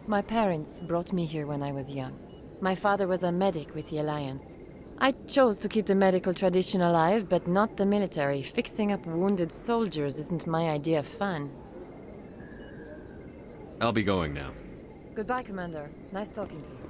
My parents brought me here when I was young. My father was a medic with the Alliance. I chose to keep the medical tradition alive, but not the military. Fixing up wounded soldiers isn't my idea of fun. I'll be going now. Goodbye, Commander. Nice talking to you.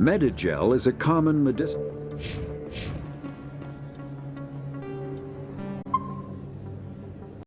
Medigel is a common medicinal.